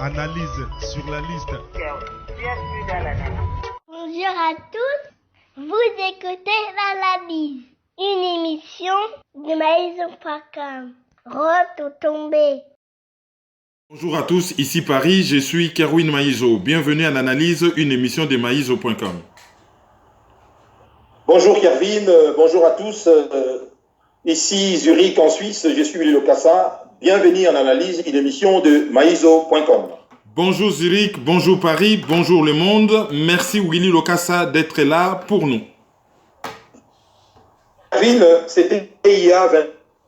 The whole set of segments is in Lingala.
Analyse sur la liste. Bienvenue dans l'analyse. Bonjour à tous, vous écoutez l'analyse, une émission de Maïso.com. Rote tombé. Bonjour à tous, ici Paris, je suis Kerwin Maïso. Bienvenue à l'analyse, une émission de Maïso.com. Bonjour Kerwin, bonjour à tous. Ici Zurich en Suisse, je suis Willy Locassa. Bienvenue en analyse, une émission de Maïso.com. Bonjour Zurich, bonjour Paris, bonjour le monde. Merci Willy Locassa d'être là pour nous. Kerwin, c'était il y a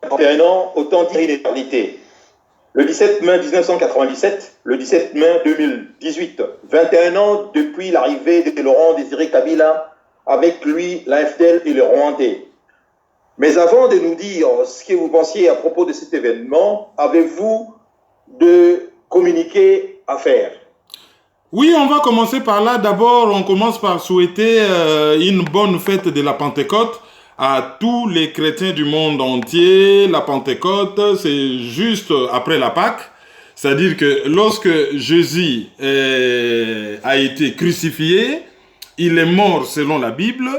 21 ans, au temps d'une éternité. Le 17 mai 1997, le 17 mai 2018. 21 ans depuis l'arrivée de Laurent Désiré Kabila, avec lui l'AFDL et le Rwandais. Mais avant de nous dire ce que vous pensiez à propos de cet événement, avez-vous de communiquer à faire? Oui, on va commencer par là. D'abord, on commence par souhaiter une bonne fête de la Pentecôte à tous les chrétiens du monde entier. La Pentecôte, c'est juste après la Pâque. C'est-à-dire que lorsque Jésus a été crucifié, il est mort selon la Bible.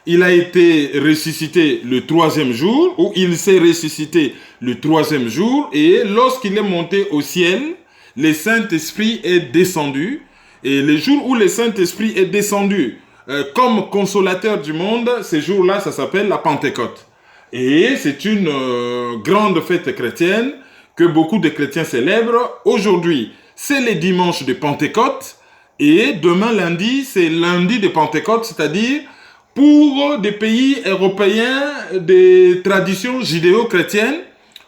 Il a été ressuscité le 3e jour, ou il s'est ressuscité le 3e jour, et lorsqu'il est monté au ciel, le Saint-Esprit est descendu, et le jour où le Saint-Esprit est descendu comme consolateur du monde, ce jour-là, ça s'appelle la Pentecôte. Et c'est une grande fête chrétienne que beaucoup de chrétiens célèbrent. Aujourd'hui, c'est le dimanche de Pentecôte, et demain lundi, c'est lundi de Pentecôte, c'est-à-dire pour des pays européens des traditions judéo-chrétiennes,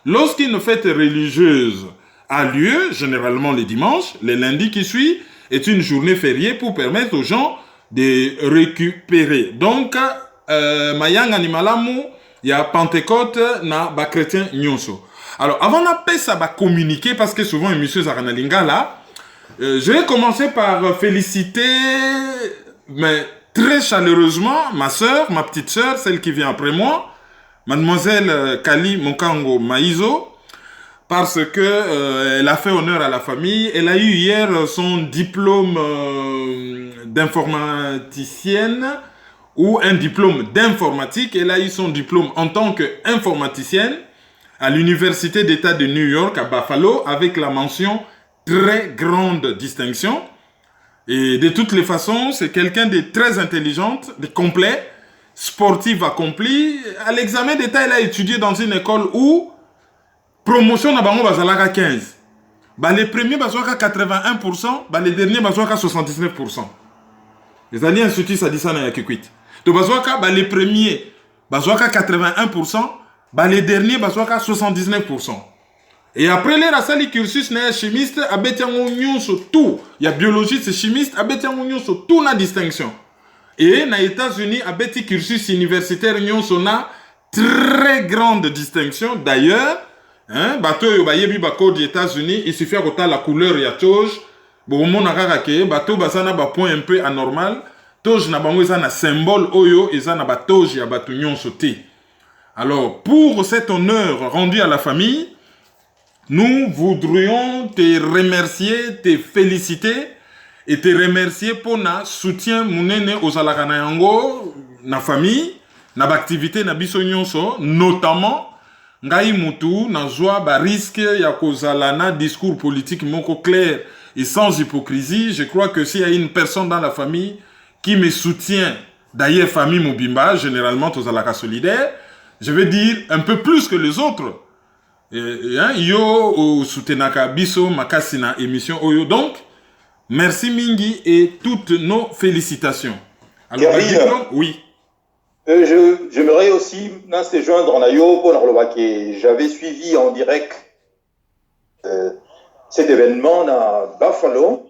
lorsqu'une fête religieuse a lieu, généralement le dimanche, le lundi qui suit est une journée fériée pour permettre aux gens de récupérer. Donc, mayang animalamu, il y a Pentecôte na ba chrétien nyonso. Alors, avant d'appeler ça va communiquer, parce que souvent, monsieur Zaranalinga là, je vais commencer par féliciter, mais très chaleureusement, ma sœur, ma petite sœur, celle qui vient après moi, mademoiselle Kali Mokango Maïso, parce que elle a fait honneur à la famille. Elle a eu hier son diplôme d'informaticienne ou un diplôme d'informatique. Elle a eu son diplôme en tant qu'informaticienne à l'Université d'État de New York à Buffalo avec la mention très grande distinction. Et de toutes les façons, c'est quelqu'un de très intelligente, de complet, sportif accompli. À l'examen d'État, elle a étudié dans une école où promotion na bango bazalaka 15. Bah les premiers bazalaka 81%, bah les derniers bazalaka 79%. Les alliés instituts ça dit ça na yakikwit. Donc bazalaka bah les premiers bazalaka 81%, bah les derniers bazalaka 79%. Et après les rasali cursus na chimiste abetiango nyonso tout. Il y a biologiste chimiste abetiango nyonso tout na distinction. Et na États-Unis abeti cursus universitaire nyonso na très grande distinction. D'ailleurs, hein, bateau yo bayebi bako des États-Unis, il suffit à la couleur ya toge. Bon mon nakaka ke bateau basana ba point un peu anormal. Toge na bango eza na symbole oyo eza na ba toge ya bato nyonso te. Alors, pour cet honneur rendu à la famille, nous voudrions te remercier, te féliciter et te remercier pour na soutien munene aux alakana yango na famille, na activité na biso nyonso, notamment ngai mutu na joie ba risque ya kozala na discours politique moko clair et sans hypocrisie. Je crois que s'il y a une personne dans la famille qui me soutient, d'ailleurs famille Mobimba, généralement aux alaka solidaire, je vais dire un peu plus que les autres. Yo soutenaka biso makasi na émission oyo. Donc merci mingi et toutes nos félicitations. Alors le diplôme, oui. J'aimerais aussi se joindre en ayo pour que j'avais suivi en direct cet événement à Buffalo.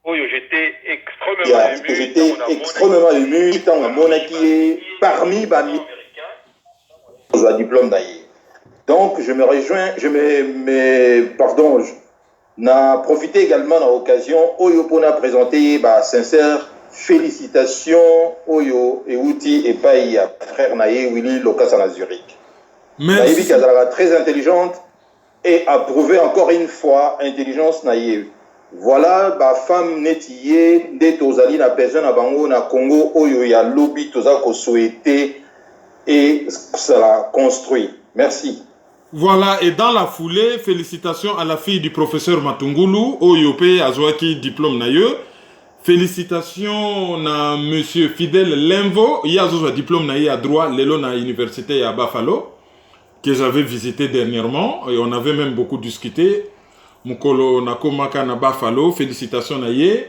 Oui, j'étais extrêmement ému tant à Monaki parmi les diplômes d'ailleurs. Donc je me rejoins, n'a profité également de l'occasion Oyo pour nous présenter sincère félicitations Oyo et Outi et Païa frère Naye Willy Locassa à Zurich. Naïbi Kazalaka très intelligente et a prouvé encore une fois intelligence naïve. Voilà, ma femme netiye, de tozali na besoin na bango na Congo, oyo ya lobby toza ko souhaiter et cela construit. Merci. Voilà, et dans la foulée, félicitations à la fille du professeur Matungulu, Oyope Azwaki diplôme naïe. Félicitations à monsieur Fidel Lemvo, il y a un diplôme naïe à droit, l'élo na université à Buffalo, que j'avais visité dernièrement, et on avait même beaucoup discuté. Mukolo Nakomaka na Buffalo, félicitations naïe.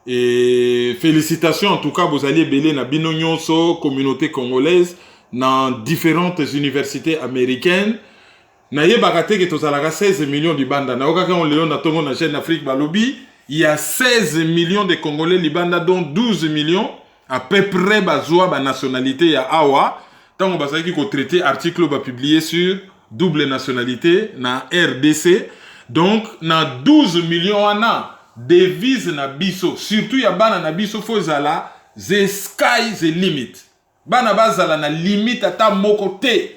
Et félicitations en tout cas, vous allez belé na Binonyonso, communauté congolaise, dans différentes universités américaines. Naye bakate que tozalaka 16 millions de banda. Na okaka on léon na tongo na chaîne Afrique Balobi, il y a 16 millions de Congolais libanda dont 12 millions à peu près bazoa ba nationalité ya awa. Tant on basaki ko traité article ba publié sur double nationalité na RDC. Donc na 12 millions ana devise na biso, surtout ya bana na biso fozala the sky the limit. Bana bazala na limite ata moko te.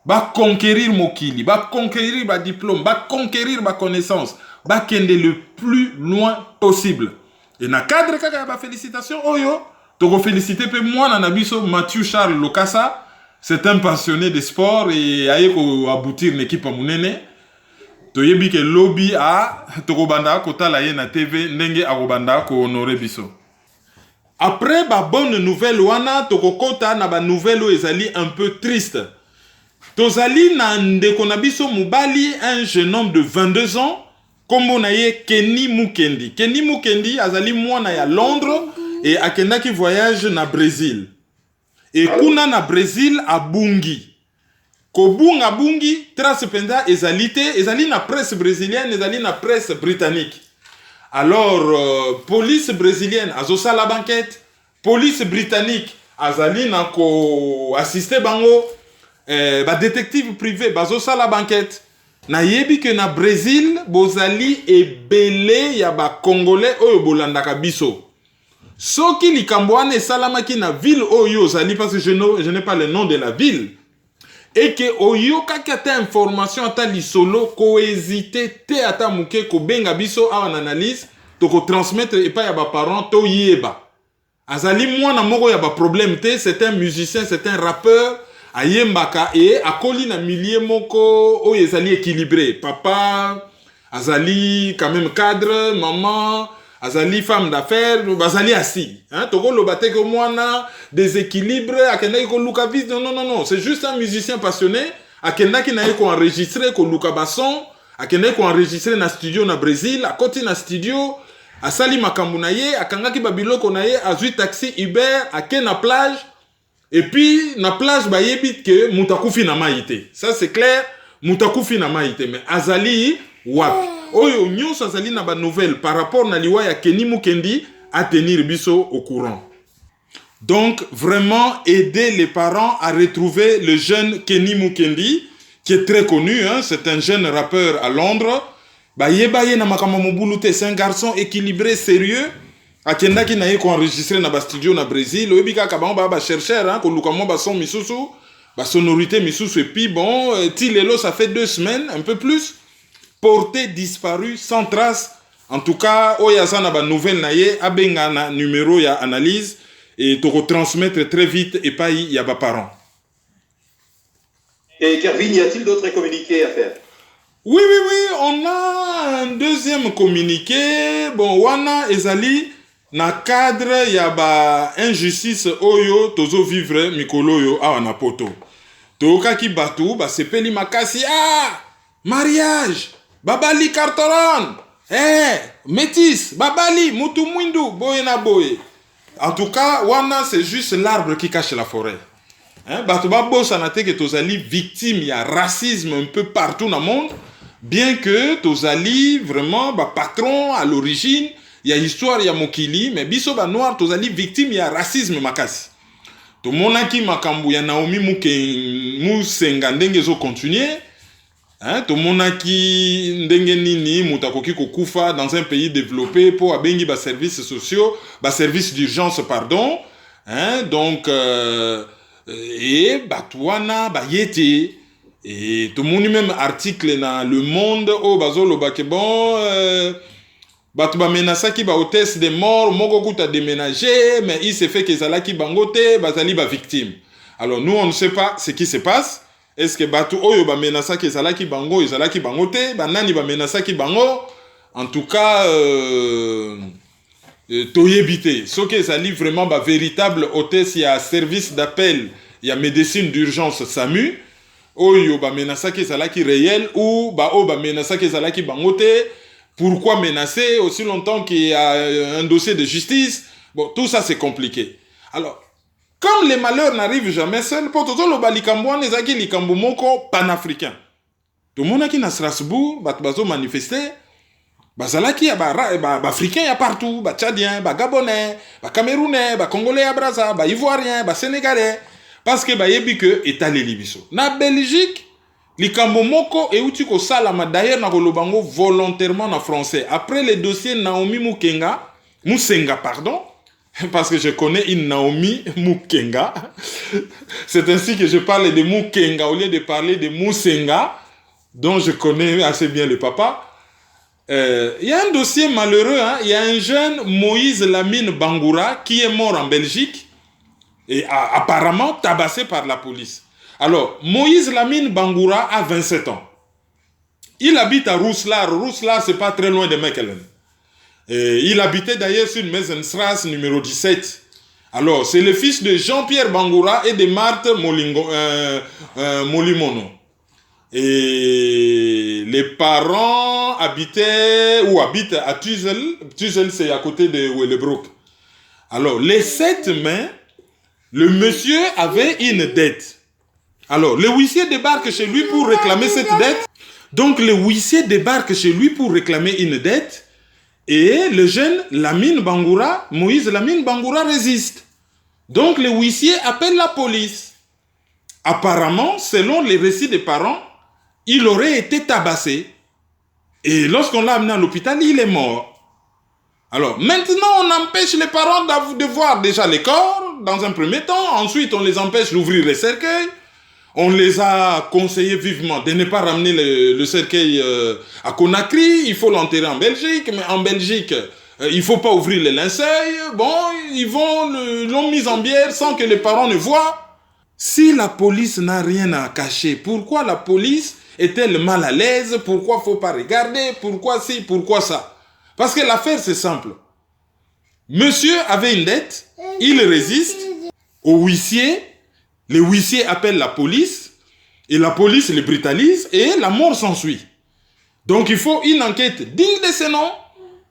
Va conquérir mokili, va conquérir ma diplôme, va conquérir ma connaissance, va kende le plus loin possible. Et na cadre kaka ba félicitations oyo, toko féliciter pe moi na nabiso Mathieu Charles Lokasa, c'est un passionné de sport et aye ko aboutir une équipe munene. To yebi ke lobby a toko banda ko tala ye na TV ndenge akobanda ko honorer biso. Après ba bonne nouvelle wana toko kota na ba nouvelle o ezali un peu triste. Tozali na ndeko na biso mubali, un jeune homme de 22 ans, kombo na ye Kenny Mukendi. Kenny Mukendi azali mwana ya Londres et akenda ki voyage na Brésil. Et kuna na Brésil abungi. Kobunga bungi, trace penda ezali na presse brésilienne, ezali na presse britannique. Alors, police brésilienne azosa la banquette, police britannique azali na ko assister bango. Ba détective privé bazosa la banquette na yebi que na Brésil bozali ebele ya ba congolais oyo bolandaka biso soki likambo wana esalamaki na ville oyo ozali parce que je n'ai pas le nom de la ville et que oyokaki ata information ata lisolo ko hésiter te ata muke ko benga biso awa na analyse to ko transmettre epa ya ba parents to yeba azali mwana moko ya ba problème te, c'est un musicien, c'est un rappeur ayembaka et akoli na milieu moko oyo ezali équilibré. Papa azali quand même cadre, maman azali femme d'affaires, bazali assis. Hein, toko lobate ko mwana déséquilibre, akenda ko luka vis. Non, c'est juste un musicien passionné, akenda ki na ko enregistrer ko luka bason, akenda ko enregistrer na studio na Brésil, akoti na studio, asali makambu na ye, akangaki babiloko na ye, azui taxi Uber, ake na plage. Et puis, na plage, ba yebit que mutakufi na maïté. Ça, c'est clair, mutakufi na maïté. Mais azali, wap. Oyo, nyos azali na ba nouvelle par rapport na liwa ya Kenny Mukendi à tenir biso au courant. Donc, vraiment, aider les parents à retrouver le jeune Kenny Mukendi, qui est très connu, hein, c'est un jeune rappeur à Londres. Ba yebaye na makama mobulute, c'est un garçon équilibré, sérieux. Akenda ki na ye ko enregistrer na ba studio na Brésil, oyebi kaka bango ba chercheur hein ko luka mo ba son misusu, ba sonorité misusu et puis bon, tilelo ça fait 2 semaines, un peu plus, porté disparu sans trace. En tout cas, oyaza na ba nouvelle na ye, abenga na numéro ya analyse et to retransmettre très vite et pas y a ba parents. Et Kervin, y a-t-il d'autres communiqués à faire? Oui, on a un deuxième communiqué. Bon, wana ezali na cadre ya ba injustice oyo tozo vivre mikolo yo awa na poto. Toka ki batu ba sepeli makasi mariage babali cartoron métis babali mutu mwindu boye na boye. En tout cas, wana c'est juste l'arbre qui cache la forêt. Hein, batu ba bosa na te que tozali victime ya racisme un peu partout dans le monde, bien que tozali vraiment ba patron à l'origine. Il y a histoire ya mokili mais biso ba noir tozali victime ya racisme makasi. To monaki makambu ya Naomi Musenga ndenge zo continuer. Hein, to monaki ndenge nini mutakoki kokufa dans un pays développé pour abengi ba services sociaux, ba services d'urgence pardon. Hein, donc et batwana ba yete Et tout le monde même article dans Le Monde au bazolo ba que bon batu ba menasaki ba hôtesse de mort moko kuta déménager mais il s'est fait que zalaki bangote bazali ba victime. Alors nous on ne sait pas ce qui se passe. Est-ce que batu oyo ba menasaki zalaki bango zalaki bangote ba nani ba menasaki bango en tout cas toyebite ce que zali vraiment ba véritable hôtesse il y a service d'appel il y a médecine d'urgence SAMU oyo ba menasaki zalaki réel ou ba o ba menasaki zalaki bangote. Pourquoi menacer aussi longtemps qu'il y a un dossier de justice? Bon, tout ça c'est compliqué. Alors, comme les malheurs n'arrivent jamais seuls, pour tout le balikambo on ezaki likambo moko panafricain. Tout le monde qui na Strasbourg, bazo manifester, bazalaki ya ba africain ya partout, ba tchadien, ba gabonais, ba camerounais, ba congolais ya Brazza, ba ivoirien, ba sénégalais parce que ba yebi que étalé libiso. Na Belgique likambo moko euti ko salama d'ailleurs na kolobango volontairement en français après le dossier Naomi Musenga pardon parce que je connais une Naomi Mukenga c'est ainsi que je parle de Mukenga au lieu de parler de Musenga dont je connais assez bien le papa. Il y a un dossier malheureux il y a un jeune Moïse Lamine Bangoura qui est mort en Belgique et apparemment tabassé par la police. Alors, Moïse Lamine Bangoura a 27 ans. Il habite à Rousselard. Rousselard, c'est pas très loin de Mechelen. Il habitait d'ailleurs sur Meisenstrasse numéro 17. Alors, c'est le fils de Jean-Pierre Bangoura et de Marthe Molimono. Et les parents habitaient ou habitent à Tuzel. Tuzel, c'est à côté de Willebroek. Alors, les 7 mai, le monsieur avait une dette. Alors, le huissier débarque chez lui pour réclamer cette dette. Donc, le huissier débarque chez lui pour réclamer une dette. Et le jeune Lamine Bangoura, Moïse Lamine Bangoura résiste. Donc, le huissier appelle la police. Apparemment, selon les récits des parents, il aurait été tabassé. Et lorsqu'on l'a amené à l'hôpital, il est mort. Alors, maintenant, on empêche les parents de voir déjà les corps, dans un premier temps. Ensuite, on les empêche d'ouvrir les cercueils. On les a conseillé vivement de ne pas ramener le cercueil à Conakry. Il faut l'enterrer en Belgique. Mais en Belgique, il ne faut pas ouvrir les linceuils. Bon, ils l'ont mis en bière sans que les parents ne voient. Si la police n'a rien à cacher, pourquoi la police est-elle mal à l'aise? Pourquoi il ne faut pas regarder? Pourquoi ci? Pourquoi ça? Parce que l'affaire, c'est simple. Monsieur avait une dette. Il résiste au huissier. Le huissier appelle la police et la police le brutalise et la mort s'ensuit. Donc il faut une enquête digne de ce nom.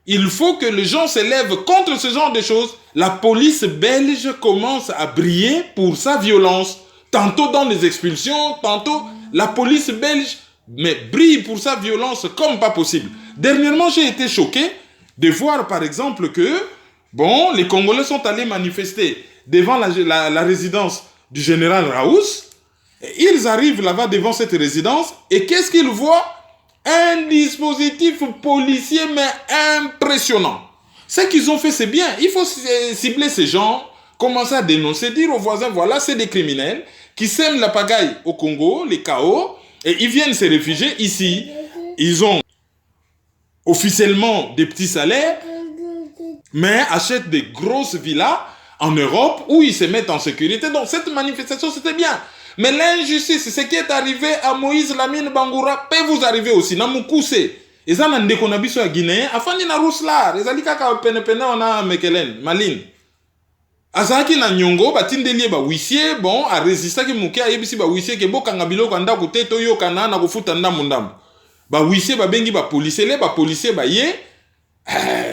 Il faut que les gens se lèvent contre ce genre de choses. La police belge commence à briller pour sa violence. Tantôt dans les expulsions, tantôt la police belge brille pour sa violence comme pas possible. Dernièrement, j'ai été choqué de voir par exemple que les Congolais sont allés manifester devant la résidence du général Raous. Ils arrivent là-bas devant cette résidence et qu'est-ce qu'ils voient? Un dispositif policier mais impressionnant. Ce qu'ils ont fait, c'est bien. Il faut cibler ces gens, commencer à dénoncer, dire aux voisins, voilà, c'est des criminels qui sèment la pagaille au Congo, les chaos, et ils viennent se réfugier ici. Ils ont officiellement des petits salaires, mais achètent des grosses villas en Europe où ils se mettent en sécurité. Donc cette manifestation, c'était bien. Mais l'injustice, ce qui est arrivé à Moïse Lamine Bangoura, peut vous arriver aussi. Namoukousse. Et ça, n'a ndeko na biso ya Guinéen. Afani na Rousselard. Ezali kaka pene on Mechelen, Maline. Azaki na Nyongo, batindelie ba huissier, a résisté ki mouke a yebisi ba huissier ke boka ngabilo kanda kute to yo kana na kufuta ndamu ndamu. Ba huissier ba bengi ba policier ba ye,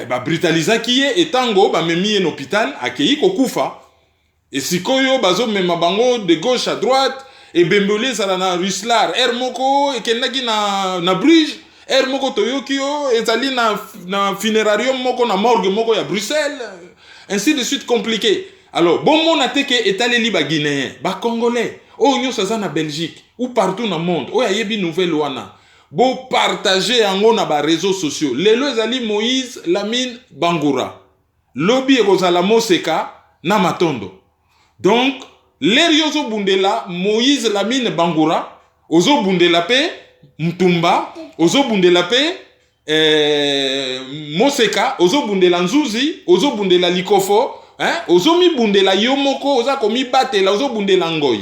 ba brutalizaki ye etango ba memi en hôpital akei kokufa. Et sikoyo bazo mema bango de gauche à droite et bembole sala na Rousselard, Moko et kenaki na Bruges, Moko Toyokio ezali na funérarium moko na morgue moko ya Bruxelles, ainsi de suite compliqué. Alors bon mon ateke etaleli ba Guinéen, ba Congolais, nyoso za na Belgique ou partout dans le monde, yayebi nouvelle wana. Bo partager ango na ba réseaux sociaux. Lelo ezali Moïse Lamine Bangoura. Lobby ekozala Moseka na Matondo. Donc, l'Eriozo Bundela, Moïse Lamine Bangoura, ozo bundela pe Mtumba, ozo bundela pe Moseka, ozo bundela Nzuzi, ozo bundela Likofo, hein? Ozo mi bundela Yomoko, oza komi batela, ozo bundela Ngoi.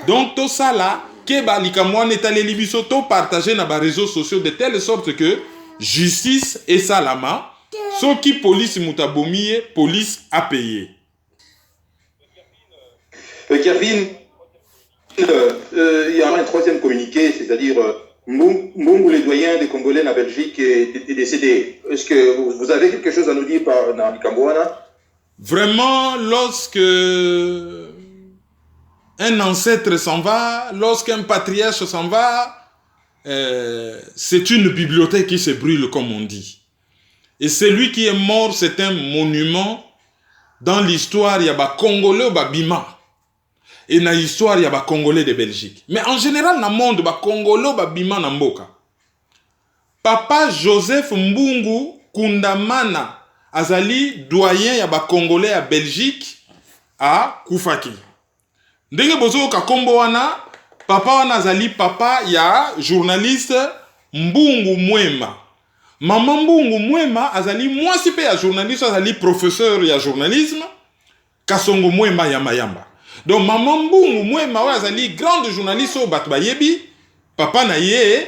Donc tout ça là, keba likamwa netaleli biso to partager na ba réseaux sociaux de telle sorte que justice et salama, ce qui police mutabomiye, police a payé. Kervin, il y aura un troisième communiqué, c'est-à-dire Mbungu, les doyens des Congolais en Belgique, est décédé. Est-ce que vous avez quelque chose à nous dire par Nikamboana? Vraiment, lorsque un ancêtre s'en va, lorsqu'un patriarche s'en va, c'est une bibliothèque qui se brûle, comme on dit. Et celui qui est mort, c'est un monument dans l'histoire, il y a des Congolais ou des Bima. Et dans l'histoire, il y a des Congolais de Belgique. Mais en général, dans le monde, il y a des Congolais ou des Bima dans Mboka. Papa Joseph Mbungu Kundamana azali doyen ya ba Congolais à Belgique à Koufaki. Ndenge bozo ka kombo wana, papa wana azali papa ya journaliste Mbungu Mwema. Maman Mbungu Mwema azali mwasi pe ya journaliste, azali professeur ya journalisme Kasongo Mwema ya Mayamba. Donc maman Mbungu Mwema wa azali grande journaliste au Batbayebi, papa na ye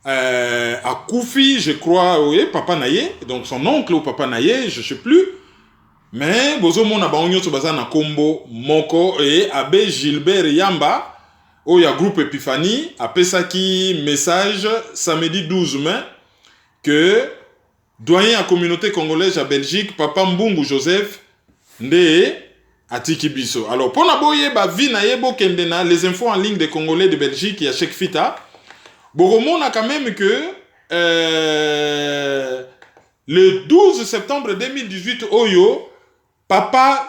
à Koufi, je crois, oui, papa naye, donc son oncle ou papa naye, je sais plus. Mais bozo mona ba onyo to baza na kombo moko et abbé Gilbert Yamba, o ya groupe Epiphanie, apesaki message samedi 12 mai que doyen à communauté congolaise à Belgique, papa Mbungu Joseph nde atiki biso. Alors pour na boye ba vi na yebo kendena les infos en ligne des Congolais de Belgique ya Cheikh Fita. Boromon a quand même que le 12 septembre 2018, Oyo, papa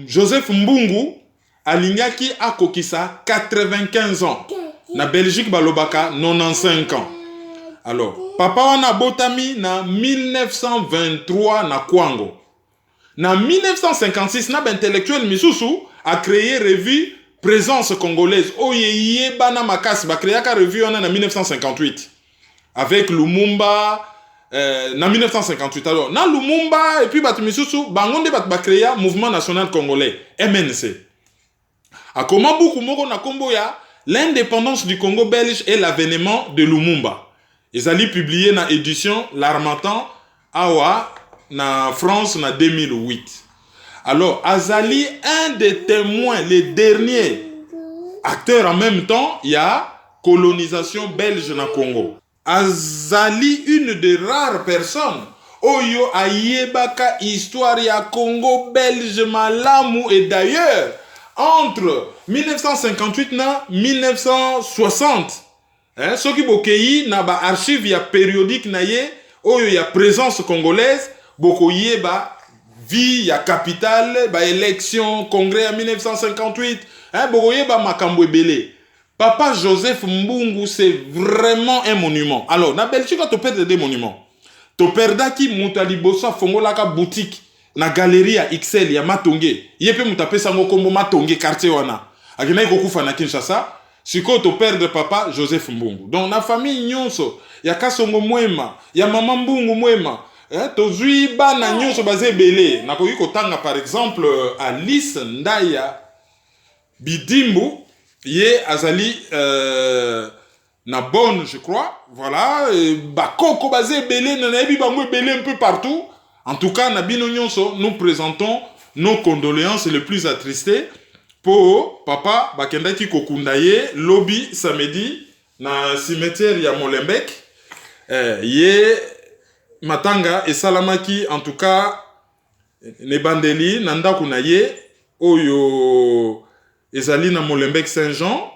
Joseph Mbungu alignaki akokisa 95 ans. Na Belgique balobaka 95 ans. Alors, papa wana botami na 1923 na Kwango. Na 1956 na intellectuel misusu a créé revue Présence congolaise. Oyeye bana makasi ba créaka revue en 1958 avec Lumumba na 1958. Alors na Lumumba et puis batumisusu bangonde ba créa Mouvement National Congolais MNC. A comment beaucoup moko na kombo ya l'indépendance du Congo belge et l'avènement de Lumumba. Ils allaient publier na édition L'Harmattan awa na France na 2008. Alors, Azali, un des témoins, les derniers acteurs en même temps, il y a colonisation belge na Congo. Azali, une des rares personnes, Oyo Ayebaka, histoire ya Congo belge malamu, et d'ailleurs, entre 1958 na 1960, ce qui bokei na ba archive ya périodique na ye, Oyo ya présence congolaise, bokoye ba vie ya capitale, ba élection, congrès en 1958, bokoye ba makambo ebele. Papa Joseph Mbungu, c'est vraiment un monument. Alors, na Belgique, tu perds des monuments. Tu perds qui Moutalibosa Fongolaka boutique, na galerie ya XL ya Matonge. Yepe mutape sango kombo Matonge quartier wana. Akina ikokufa na Kinshasa. Siko tu perds papa Joseph Mbungu. Donc, na famille nyonso, ya Kasongo Mwema, ya maman Mbungu Mwema. Tozui bana nyonso bazé belé. Nakoki kotanga par exemple Alice Ndaya Bidimbu. Ye azali na bonne, je crois. Voilà. Bakoko bazé belé. Nanayebi bango belé un peu partout. En tout cas, Nabino Nyonso, nous présentons nos condoléances les plus attristés pour papa Bakendaki Kokundaye, lobby samedi, na cimetière ya Molenbeek. Ye matanga et salamaki, en tout cas, nebandeli, nanda kunaye, oyo ezali na Molenbeek Saint-Jean.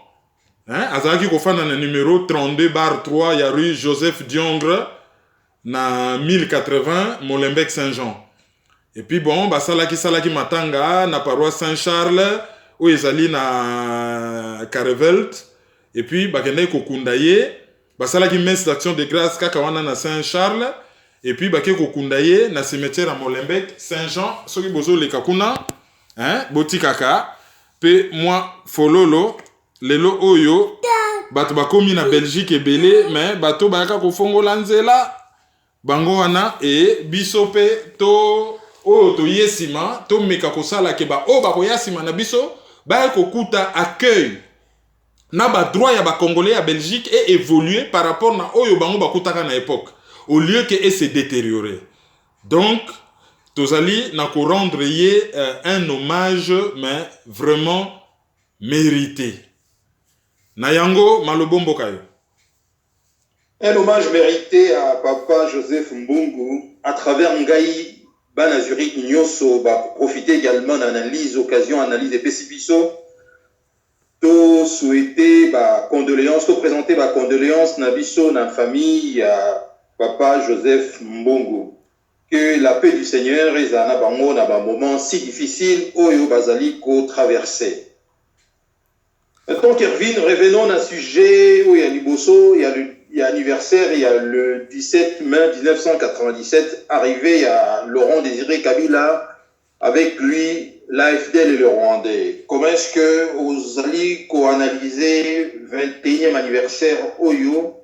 Azalaki kofanda na numéro 32/3 ya rue Joseph Diongre na 1080 Molenbeek Saint-Jean. Et puis bon, salaki matanga na paroisse Saint-Charles où ezali na Carevelt. Et puis bakende kokundaye, salaki messe d'action de grâce kaka wana na Saint-Charles. Et puis bake kokundaye na cimetière à Molenbeek Saint-Jean. Soki bozo le kakuna, boti kaka. Pe moi fololo lelo oyo bato bakomi na Belgique ebele mais bato bayaka kofongola nzela bango wana e biso pe to oyo toye nsima tomeka kosala ke ba oyo bakoya nsima na biso baya kokuta accueil na badroit ya bacongolais ya Belgique et évoluer par rapport na oyo bango bakutaka na époque au lieu que se détériorer. Donc tozali na ko rendre ye un hommage mais vraiment mérité. Na yango malobombo kayo. Un hommage mérité à Papa Joseph Mbungu à travers Ngai Bana Zurich Nyoso, profiter également d'analyse, occasion analyse et Pessipiso. To souhaiter condoléances, to présenter condoléances Nabiso na famille à Papa Joseph Mbungu. Que la paix du Seigneur est à Nabango dans un moment si difficile Oyo Bazali ko traversé. Maintenant Kervin, revenons à un sujet où il y a Liboso, il y a anniversaire, il y a le 17 mai 1997, arrivé à Laurent Désiré Kabila, avec lui l'AFDL et le Rwandais. Comment est-ce que vous allez co-analyser 21e anniversaire Oyo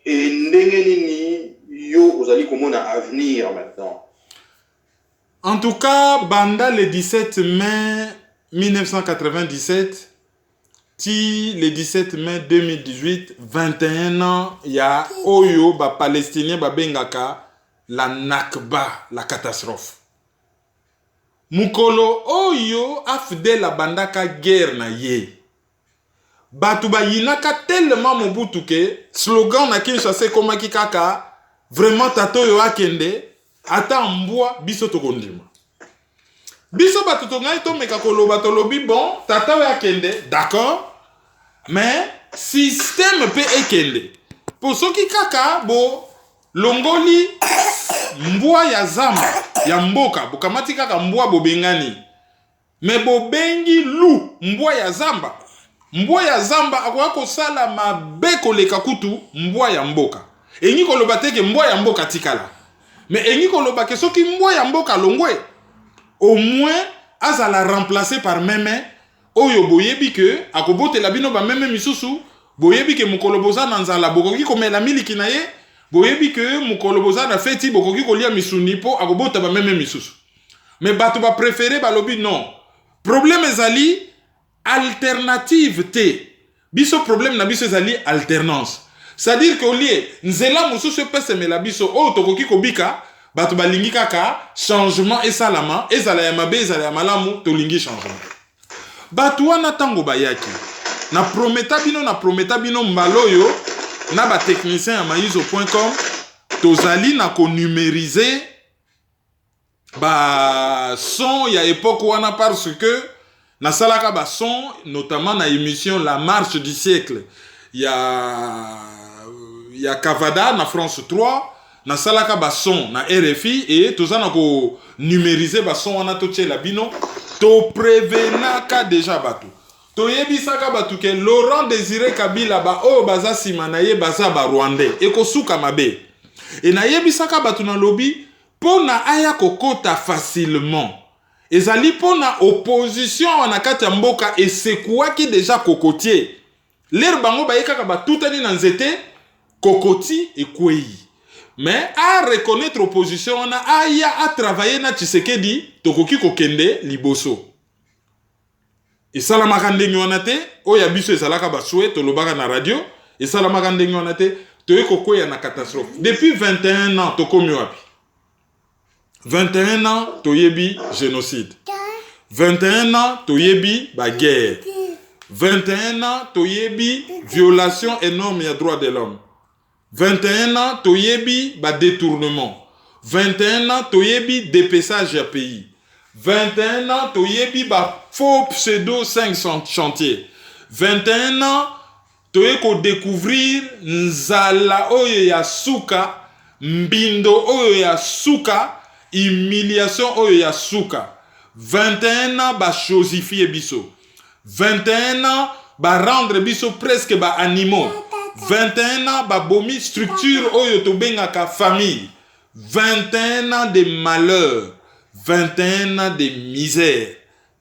et Ndengenini Yo, vous allez comment on a avenir maintenant? En tout cas, banda le 17 mai 1997, le 17 mai 2018, 21 ans, il y a Oyo, Palestinien, Bengaka, la Nakba, la catastrophe. Mukolo Oyo afde la bandaka guerre na ye. Batuba yinaka tellement Mobutu ke slogan na Kinshasa komaki kaka vraiment tato yo akende ata mbwa biso tokondima. Biso batuto ngai to meka koloba tolobi bon tata yo akende d'accord. Mais système peut ekende. Pour ceux qui kaka bo longoli mbwa ya zamba ya mboka bokamati kaka mbwa bobengani. Mais bobengi lu mbwa ya zamba. Mbwa ya zamba akoya kosala mabe koleka kutu mbwa ya mboka. Engi koloba teke mbwa ya mboka tikala. Mais engi koloba ke soki mbwa ya mboka longwe au moins azala remplacé par meme. Oyo boyebi ke akobotela bino ba meme misusu boyebi ke mukoloboza na nzala bokoki komela miliki na ye boyebi ke mukoloboza na feti bokoki kolia misuni po akobota ba meme misusu. Mais bato ba préféré balobi non. Problème ezali alternative te. Biso problème na biso ezali alternance. C'est-à-dire que lié nzela mususu pese mela biso o tokoki kobika bato balingi kaka changement esalama ezala ya mabe ezala ya malamu to lingi changement. Batuwa na tango bayaki na prometa bino mbaloyo na ba technicien ya maizo.com tozali na ko numériser ba son ya époque wana parce que na salaka ba son notamment na émission La Marche du siècle ya Kavada na France 3 na salaka ba son na RFI et tozana ko numériser ba son wana to tchela bino to prévenaka déjà batu to yebisaka batu ke Laurent Désiré Kabila ba o baza sima na ye baza ba Rwandais e ko suka mabe e na yebisaka batu na lobby pona aya kokota facilement ezali pona opposition wana kati ya mboka esekuaki déjà kokotier l'air bango ba yekaka batutani na nzete kokoti ekwei. Mais à reconnaître opposition, on a travaillé na Tshisekedi, tokoki kokende liboso. Et ça la makandenge wanate, oya biso ezalaka basoué to lobaka na radio, et ça la makandenge wanate, toye koko ya na catastrophe. Depuis 21 ans tokomi wapi. 21 ans toyebi génocide. 21 ans toyebi ba guerre. 21 ans toyebi violation énorme ya droit de l'homme. 21 ans, toyebi ba détournement. 21 ans, toyebi dépaissage à pays. 21 ans, toyebi ba faux pseudo 500 chantiers. 21 ans, toyeko découvrir nzala oyo ya suka, mbindo oyo ya suka, humiliation oyo ya suka. 21 ans, ba chosifier biso. 21 ans, ba rendre biso presque ba animaux. 21 ans, babomi structure oyo to bengaka famille. 21 ans de malheur. 21 ans de misère.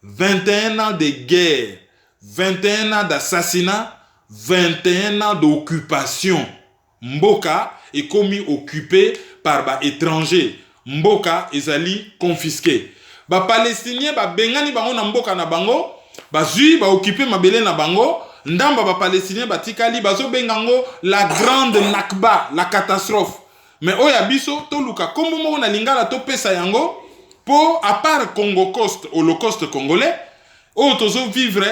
21 ans de guerre. 21 ans d'assassinat. 21 ans d'occupation. Mboka est commis occupé par ba étrangers. Mboka ezali confisqué. Ba palestinien ba bengani bango na mboka na bango, ba zui ba occupé mabele na bango, ndamba ba palestinien ba tikali bazo bengango la grande nakba, la catastrophe. Mais oya biso to luka kombo mo na lingala to pesa yango po à part Holocauste congolais, o tozo vivre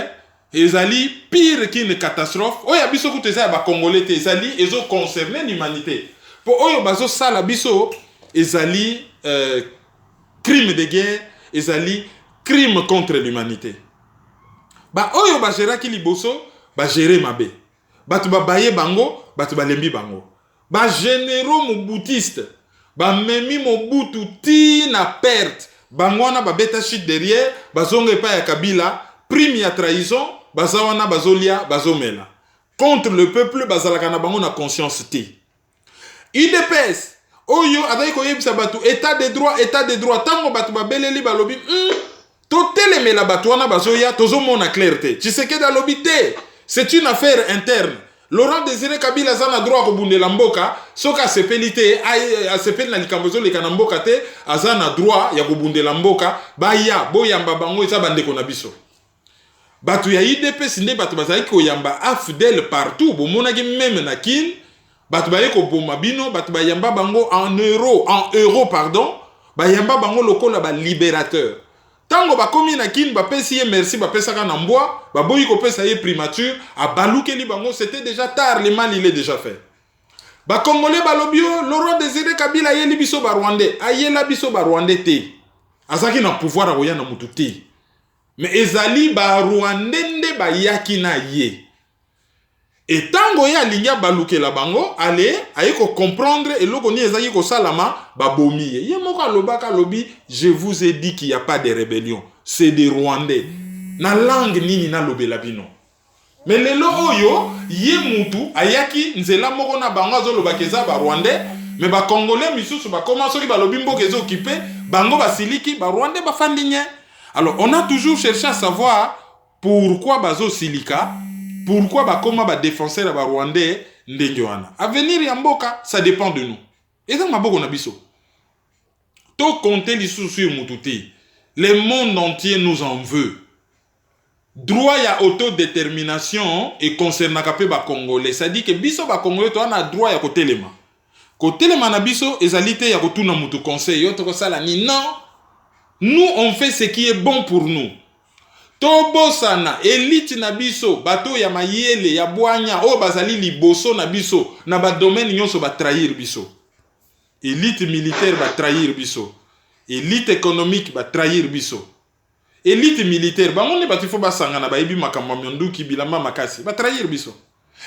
ezali pire qu'une catastrophe. Oya biso ku teza ba congolais te ezali ezo concerner l'humanité. Po oyo bazo sala biso ezali crime de guerre, ezali crime contre l'humanité. Ba oyo ba gera ki liboso ba gérer mabe. Batu ba baye bango, batu ba lembi bango. Ba généraux mobutistes, ba memi Mobutu ti na perte. Bangwana ba beta shit derrière, bazonge pa ya Kabila, prime ya trahison, bazawana bazolia, bazomela. Contre le peuple, bazalaka na bango na conscience ti. IDPS, oyo adai ko yebisa batu état de droit, tango batu ba beleli balobi, totelemela batu wana bazoya, tozomona clarté. Tshisekedi alobi te, c'est une affaire interne. Laurent Désiré Kabila zana droit ko bundela mboka, soka sepeli te, sepeli na likambozo le kana mboka te, azana droit ya ko bundela mboka, baya boyamba bango eza bandeko na biso. Batu ya IDPS nde batu bazali ko yamba afidèle partout, bomonaki même na kin, batu baye ko boma bino, batu bayamba bango en euro pardon, bayamba bango lokola ba libérateur. Tango ba komi na kin ba pesi ye merci ba pesa ka na mbwa ba boyi ko pesa ye primature a baluke li bango, c'était déjà tard, le mal il est déjà fait. Ba congolais ba lobio Laurent Désiré Kabila ye li biso ba rwandais ayela biso ba rwandais te azaki na pouvoir a na mutu te, mais ezali ba rwandais nde ba yaki na ye. Et tango ya linga baluke la bango ale aye ko comprendre eloko ni ezaki ko salama ba bomi ye moko alobaka lobi, je vous ai dit qu'il y a pas de rébellion, c'est des Rwandais na langue nini na lobela bino. Mais lelo oyo ye mutu ayaki nzela moko na bango azoloba keza ba Rwandais, mais ba congolais misusu ba commence ki ba lobi mboka ezo occupé bango basiliki ba Rwandais ba fandinye. Alors on a toujours cherché à savoir pourquoi bazo silika. Pourquoi ba koma ba défenseur ba rwandais ndenge wana? Avenir ya mboka ça dépend de nous. Et ça maboko na biso. To compter lisusu sur mututi. Le monde entier nous en veut. Droit ya autodétermination et concernant kapé ba congolais, ça dit que biso ba congolais to na droit ya kotelema. Kotelema na biso ezalité ya kotuna mutu conseil yo to ko sala ni non. Nous on fait ce qui est bon pour nous. Tobosana elite na biso bato ya mayele ya bwanya o bazali liboso na biso na ba domaine nyonso ba trahir biso. Elite militaire ba trahir biso. Elite économique ba trahir biso. Elite militaire bango ne batu fo basanga na bayibi makambo monduki bilamba makasi ba trahir biso.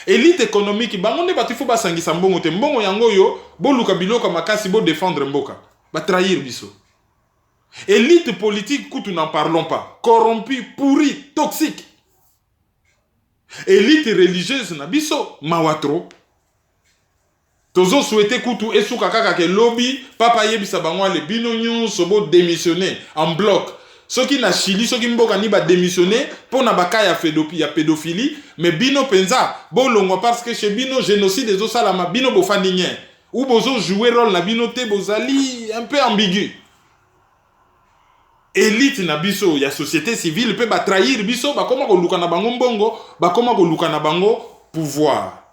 Elite économique bango ne batu fo basangisa mbongo te mbongo yango yo boluka biloko makasi bo défendre mboka ba trahir biso. Élite politique, nous n'en parlons pas. Corrompue, pourrie, toxique. Élite religieuse, nabiso, mawatro. Tozo souhaité koutou et soukaka ke lobby, papa yebisa bangwa le binonyon sobo démissionner en bloc. Ceux qui na Chili, ceux qui mboka ni ba démissionner pour na baka ya pédophilie, mais bino penza, bon longo parce que chez bino génocide des osalama bino bo fandinien. Ou bozo jouer rôle na bino te bozali un peu ambigu. Élite na biso ya société civile peut ba trahir biso ba koma ko luka na bango mbongo ba koma ko luka na bango pouvoir.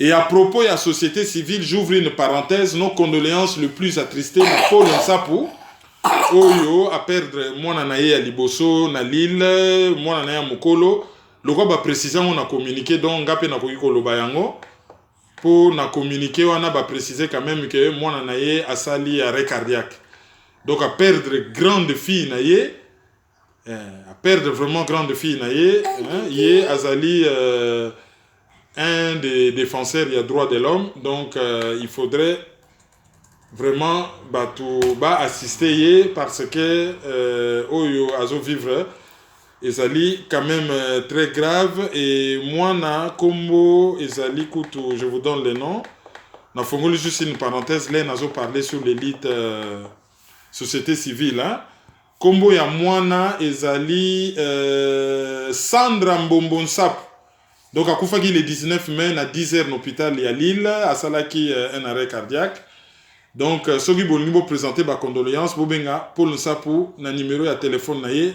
Et à propos ya société civile, j'ouvre une parenthèse, nos condoléances le plus attristées na Paul Nsapu oyo a perdre mwana na ye ya liboso na Lille, mwana na ya mokolo loko ba préciser on a communiqué donc ngape na koki koloba yango pour na communiquer wana ba préciser quand même que mwana na ye asali arrêt cardiaque. Donc à perdre grande fille naïe, à perdre vraiment grande fille naïe, yé azali un des défenseurs des droits de l'homme, donc il faudrait vraiment assister parce que oyo azo vivre ezali quand même très grave et moi na kombo ezali kutu, je vous donne le nom. Na fongoli juste une parenthèse là nazo parler sur l'élite société civile, hein. Kombo ya mwana ezali Sandra Mbombonsap Donc à Koufaki le 19 mai à 10h l'hôpital à Lille à Salaki un arrêt cardiaque. Donc ceux qui vont présenter ma condoléance bobenga pour le sapu na numéro de téléphone naie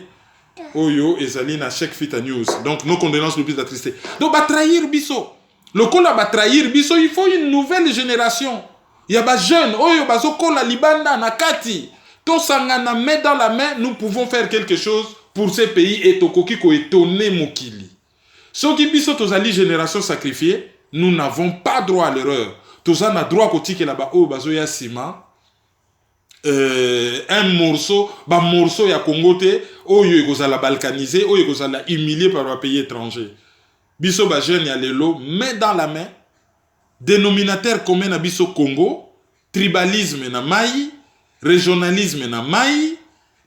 Oyo ezali na chaque fita news. Donc nos condoléances le plus attristé. Donc ba trahir biso. Le kola ba trahir biso, il faut une nouvelle génération. Il y a ba jeune oyo bazo kola libanda na kati. To sangana main dans la main, nous pouvons faire quelque chose pour ces pays et tokoki ko étonner mokili. Ceux qui biso tozali génération sacrifiée, nous n'avons pas droit à l'erreur. Toza na droit kotike là-bas oyo bazo ya sima. Un morceau ya Congo te oyo ekozala balkanisé oyo ekozala humilié par un pays étranger. Biso ba jeune ya lelo main dans la main, dénominateur commun na biso Congo, tribalisme na mai, régionalisme na mai,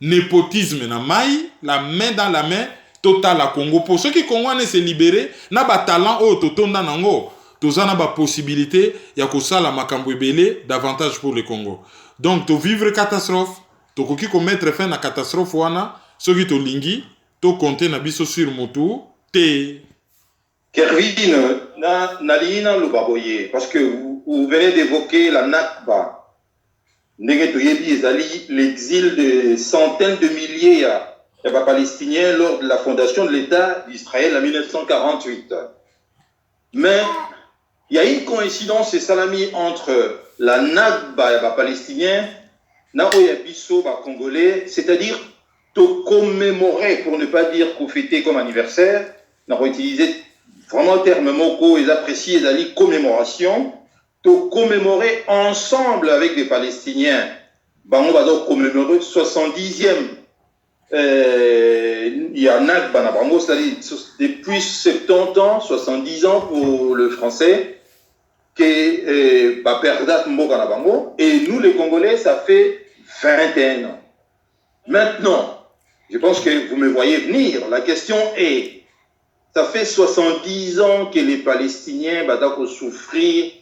népotisme na mai, la main dans la main total à Congo. Pour ceux qui Congolais se libérer na ba talent oyo totonda nango, toza na ba possibilité ya kosala makambo ebele davantage pour le Congo. Donc, to vivre catastrophe, to koki ko mettre fin na catastrophe wana, ceux qui to lingi, to compter na biso sur motu, te. Kervin, na Lubaboye, parce que vous venez d'évoquer la Nakba. L'exil de centaines de milliers de Palestiniens lors de la fondation de l'État d'Israël en 1948. Mais il y a une coïncidence, et salami, entre la Nakba et les Palestiniens, Naoyabiso, les Congolais, c'est-à-dire te commémorer, pour ne pas dire qu'on fêter comme anniversaire, on a utilisé vraiment le terme moko, ils apprécient les commémoration, te commémorer ensemble avec les Palestiniens. On va donc commémorer 70e. Il y a Nakba, c'est-à-dire depuis 70 ans, 70 ans pour le français, et nous les Congolais ça fait 21 ans. Maintenant, je pense que vous me voyez venir, la question est, ça fait 70 ans que les Palestiniens vont souffrir.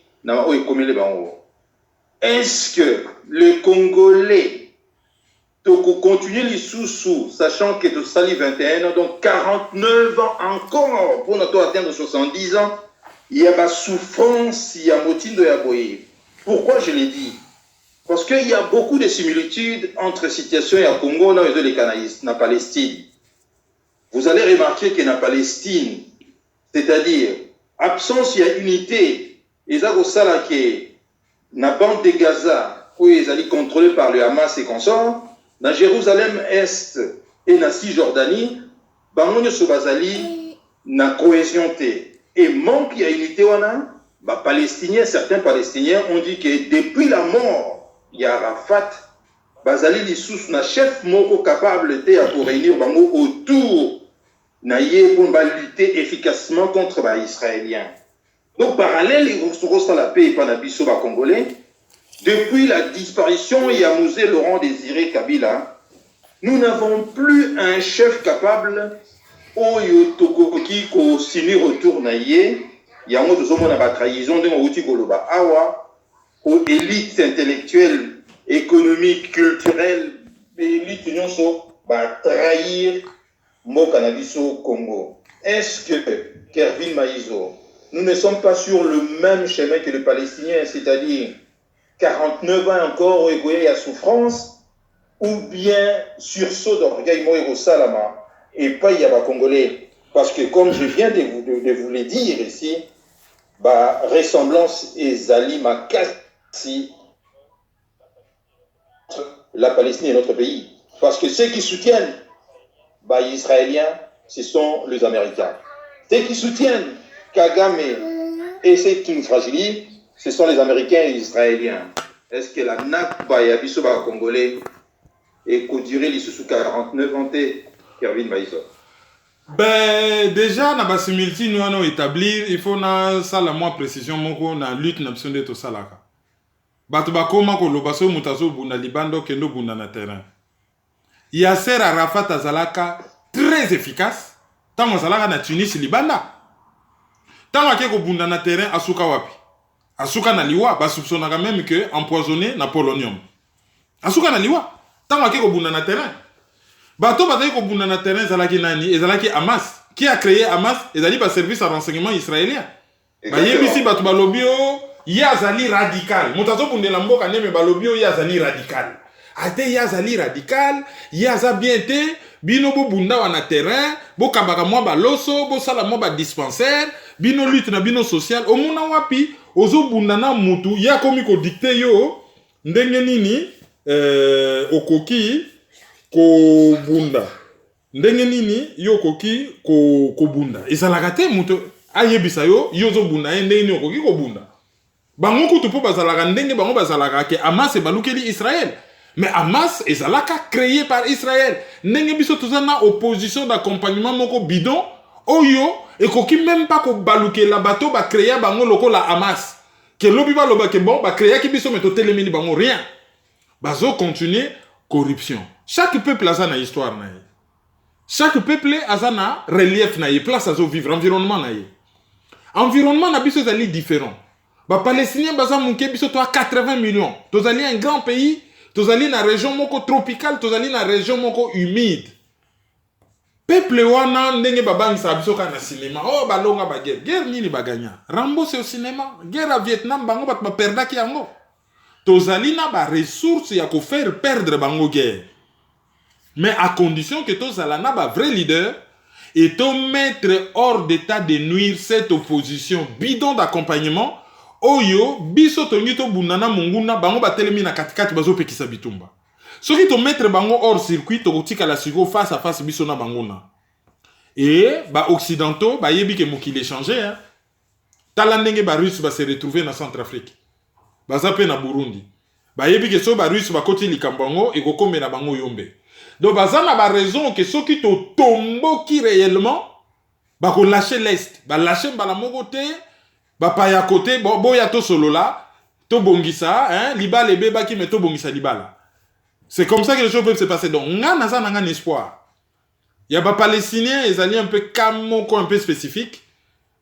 Est-ce que les Congolais continuent les sous-sous, sachant que tu salis 21 ans, donc 49 ans encore pour nous atteindre 70 ans? Il y a ma souffrance, il y a motindo yaboye. Pourquoi je l'ai dit? Parce qu'il y a beaucoup de similitudes entre situation et Congo et les Canaïs, la Palestine. Vous allez remarquer que la Palestine, c'est-à-dire absence, il y a unité. Et ça, la bande de Gaza, où ils allaient contrôlés par le Hamas et consorts, dans Jérusalem-Est et dans Cisjordanie, Bangonio Sobazali, na cohésion. Et manque il y a unité, Palestiniens, certains Palestiniens ont dit que depuis la mort, il y a Arafat, Bazali Lissous, na chef moko capable de pour réunir Bango autour, naïe pour lutter efficacement contre les Israéliens. Donc, parallèle, il y a la paix et Panabiso Congolais. Depuis la disparition de Yamouzé Laurent Désiré Kabila, nous n'avons plus un chef capable oyo tokoki ko sini retour na ye yango tozomona ba trahison de mouti koloba awa aux élites intellectuelles, économiques, culturelles, élites nyonso ba trahir mboka na biso Congo. Est-ce que Kervin Maïzo, nous ne sommes pas sur le même chemin que les Palestiniens, c'est-à-dire 49 ans encore où il y a souffrance, ou bien sursaut d'orgueil Moïro Salama et pas il y a pas Congolais? Parce que comme je viens de vous le dire ici, bah, ressemblance et Zali Makassi, la Palestine et notre pays. Parce que ceux qui soutiennent bah, les Israéliens, ce sont les Américains. Ceux qui soutiennent Kagame et ceux qui nous fragilisent, ce sont les Américains et les Israéliens. Est-ce que la Nakba et Abisoba Congolais et qu'au durer les sous 49 ans, Kervin Maïso? Ben, déjà, na basimilti nous allons établir, il faut na ça la moins précision, moko na lutte na besoin de tout ça là. Batu bakoma ko lobaso mutazo bunda libando kendo bunda na terrain. Yasser Arafat azalaka très efficace. Tango azalaka na Tunis libanda. Tango ake ko bunda na terrain asuka wapi? Asuka na liwa, ba soupçonnaka même que empoisonné na polonium. Asuka na liwa. Tango ake ko bunda na terrain. Bato bazali ko bunda na terrain ezalaki nani? Ezalaki Hamas qui a créé Hamas, ils ont dit service à renseignement israélien. Ici, Yazali radical. Moutazo Bundela Mboka Neme Balobio Yazali radical. Ate Yazali radical, Yaza bien été, Bino Bo Bunda wana terrain, Bo Kabaka Mwa Baloso, Bo Sala Mwa Ba dispensaire, Bino lutte na Bino social, Omuna Wapi, Ozo Bunda na Mutu, Ya komiko dicté yo, Ndenge nini, Okoki, Ko Bunda. Ndenge nini, Yo Koki, Ko Bunda. Ezalakate Mutu, Ayebisa yo, Yozo Bunda, Ndenge nini Okoki, Ko Bunda. Bango kutu po bazalaka ndenge bango bazalaka ke Hamas e balukeli Israël. Mais Hamas ezalaka créé par Israël. Ndenge biso tozana opposition d'accompagnement moko bidon oyo ekoki même pas ko balukela bato ba créer bango lokola Hamas. Ke lobi ba loba ke bon ba créer ki biso meto telemini bango rien. Bazo continuer corruption. Chaque peuple a sa histoire na ye. Chaque peuple a sa relief na ye, place azo vivre, environnement na ye. Environnement na biso ezali différent. Les Palestiniens sont à 80 millions. Ils sont un grand pays. Ils sont dans une région tropicale. Ils sont dans une région humide. Peuple wana ndenge babangi sa biso ka na cinéma. Oh balonga ba guerre. Guerre nini baganya. Rambo c'est au cinéma. Guerre à Vietnam bango bat ba perda ki yango. Tozali na ba ressources ya ko faire perdre bango guerre. Mais à condition que tozala na ba vrai leader et to mettre hors d'état de nuire cette opposition bidon d'accompagnement. Oyo, biso tongi to bunana munguna, bango batelemi na katikati bazo pekisa bitumba. Soki to mettre bango hors circuit, to kotika la siko face à face biso na bangona. Et, ba occidentaux, ba yebi ke mokili changé, hein. Talandenge ba russe ba se retrouver na Centrafrique. Ba zape na Burundi. Ba yebi ke so ba russe ba koti likambango, e kokome na bango yombe. Donc, bazana ba raison que soki to tombo ki réellement, ba ko lâcher l'Est. Ba lâcher ba la mogote, Bapa ya côté, boya to solo là, to bongisa, hein, libala beba qui met to bongisa libala. C'est comme ça que les choses peuvent se passer. Donc, on a un espoir. Il y a des Palestiniens, ils allaient un peu camoko, un peu spécifique.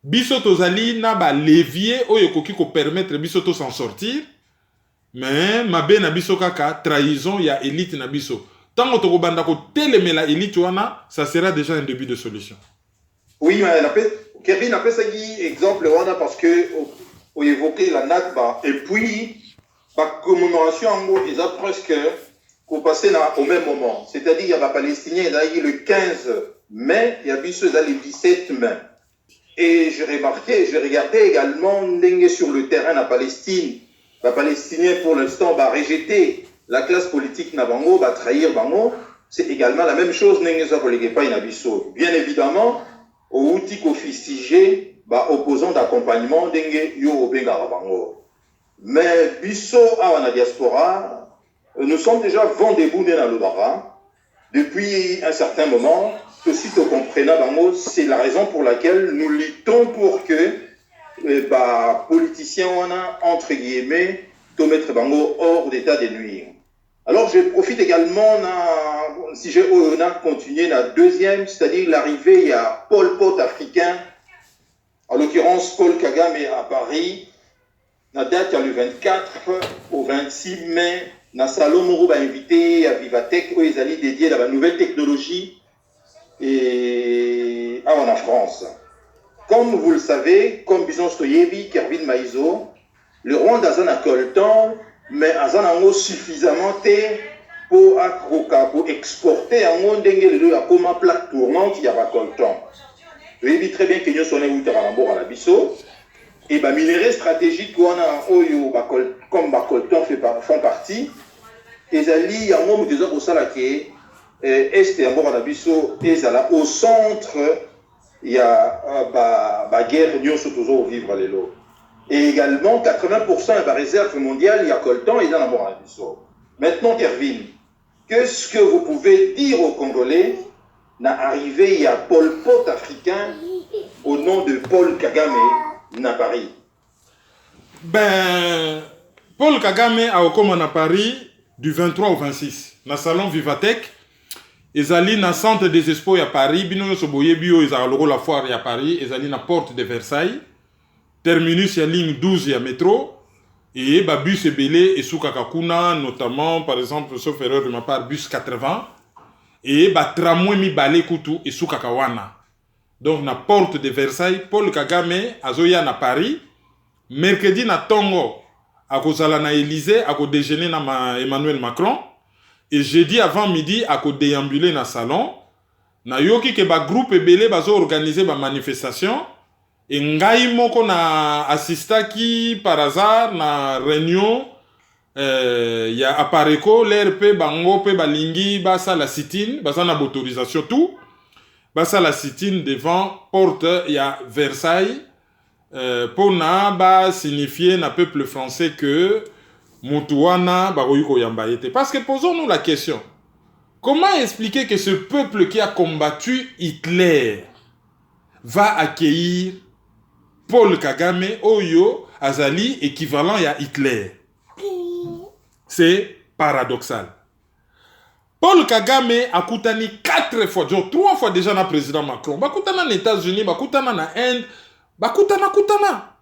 Bisoto zali na ba levier, oyo koki ko permettre bisoto s'en sortir. Mais, mabe na biso kaka, trahison, il y a élite na biso. Tant que tu banda ko teleme la élite wana, ça sera déjà un début de solution. Oui, mais Kevin a fait ça exemple parce que on évoquait la Nakba et puis la commémoration en gros ils ont presque passé au même moment. C'est-à-dire il y a les Palestiniens le 15 mai, il y a eu ceux le 17 mai. Et j'ai regardé également sur le terrain la Palestine. Les Palestiniens pour l'instant va rejeter la classe politique Nabango, va trahir Bango. C'est également la même chose bien évidemment. Au outil fustigé, opposant d'accompagnement d'enge yo obenga bango. Mais biso à la diaspora, nous sommes déjà vent debout dans le bara depuis un certain moment. Ceci te comprenez bango, c'est la raison pour laquelle nous luttons pour que politiciens entre guillemets te mettre bango hors d'état de nuire. Alors je profite également, si j'ai continué la deuxième, c'est-à-dire l'arrivée, il y a Pol Pot africain, en l'occurrence Paul Kagame à Paris, la date le 24 au 26 mai, na salon Moro va invité à Vivatech, où ils allaient dédier la nouvelle technologie et en France. Comme vous le savez, comme Bison Stoyebi, Kervin Maïzo, le Rwanda a coltan, mais azan ango suffisamment pour exporter en monde à comme plaque tournante il y a pas coltan. Vous voyez très bien que nous sommes à la biso et bah minerais stratégiques qu'on a oyo comme coltan font partie et ali en monde des autres ça qui est à la biso et au centre il y a ba guerre nous sommes toujours vivre les lots. Et également, 80% de la réserve mondiale, il y a coltan et dans la Morabiso. Maintenant, Kervin, qu'est-ce que vous pouvez dire aux Congolais d'arriver, il y a Pol Pot africain au nom de Paul Kagame à Paris? Ben, Paul Kagame a okomana à Paris du 23 au 26. Dans le salon Vivatech, ils allaient dans le centre des expos à Paris, bino soboye bio, ils allaient la foire à Paris, ils allaient dans la porte de Versailles. Terminus ya ligne 12 ya métro et bus ebele et sous Kakakuna notamment par exemple sauf erreur de ma part bus 80 et tramway mi balé kutu et sous Kakawana donc na porte de Versailles, Paul Kagame azoya na Paris, mercredi na Tongo, akozala na Élysée, ako déjeuner na Emmanuel Macron, et jeudi avant midi, ako déambuler na salon, na yoki ke ba groupe ebele bazo organiser ba manifestation, et ngai moko na assistaki par hasard na réunion, ya Apareko, l'RP, bango, pe balingi, basa la sit-in, basa na autorisation tout, basa la sit-in devant porte ya Versailles, pour na ba signifier na peuple français que Moutouana baroyuko yambayete. Parce que posons-nous la question, comment expliquer que ce peuple qui a combattu Hitler va accueillir Paul Kagame Oyo Azali équivalent à Hitler? C'est paradoxal. Paul Kagame a koutani 4 fois, genre 3 fois déjà na président Macron. Bakoutana aux États-Unis, bakoutana na Inde, bakoutana.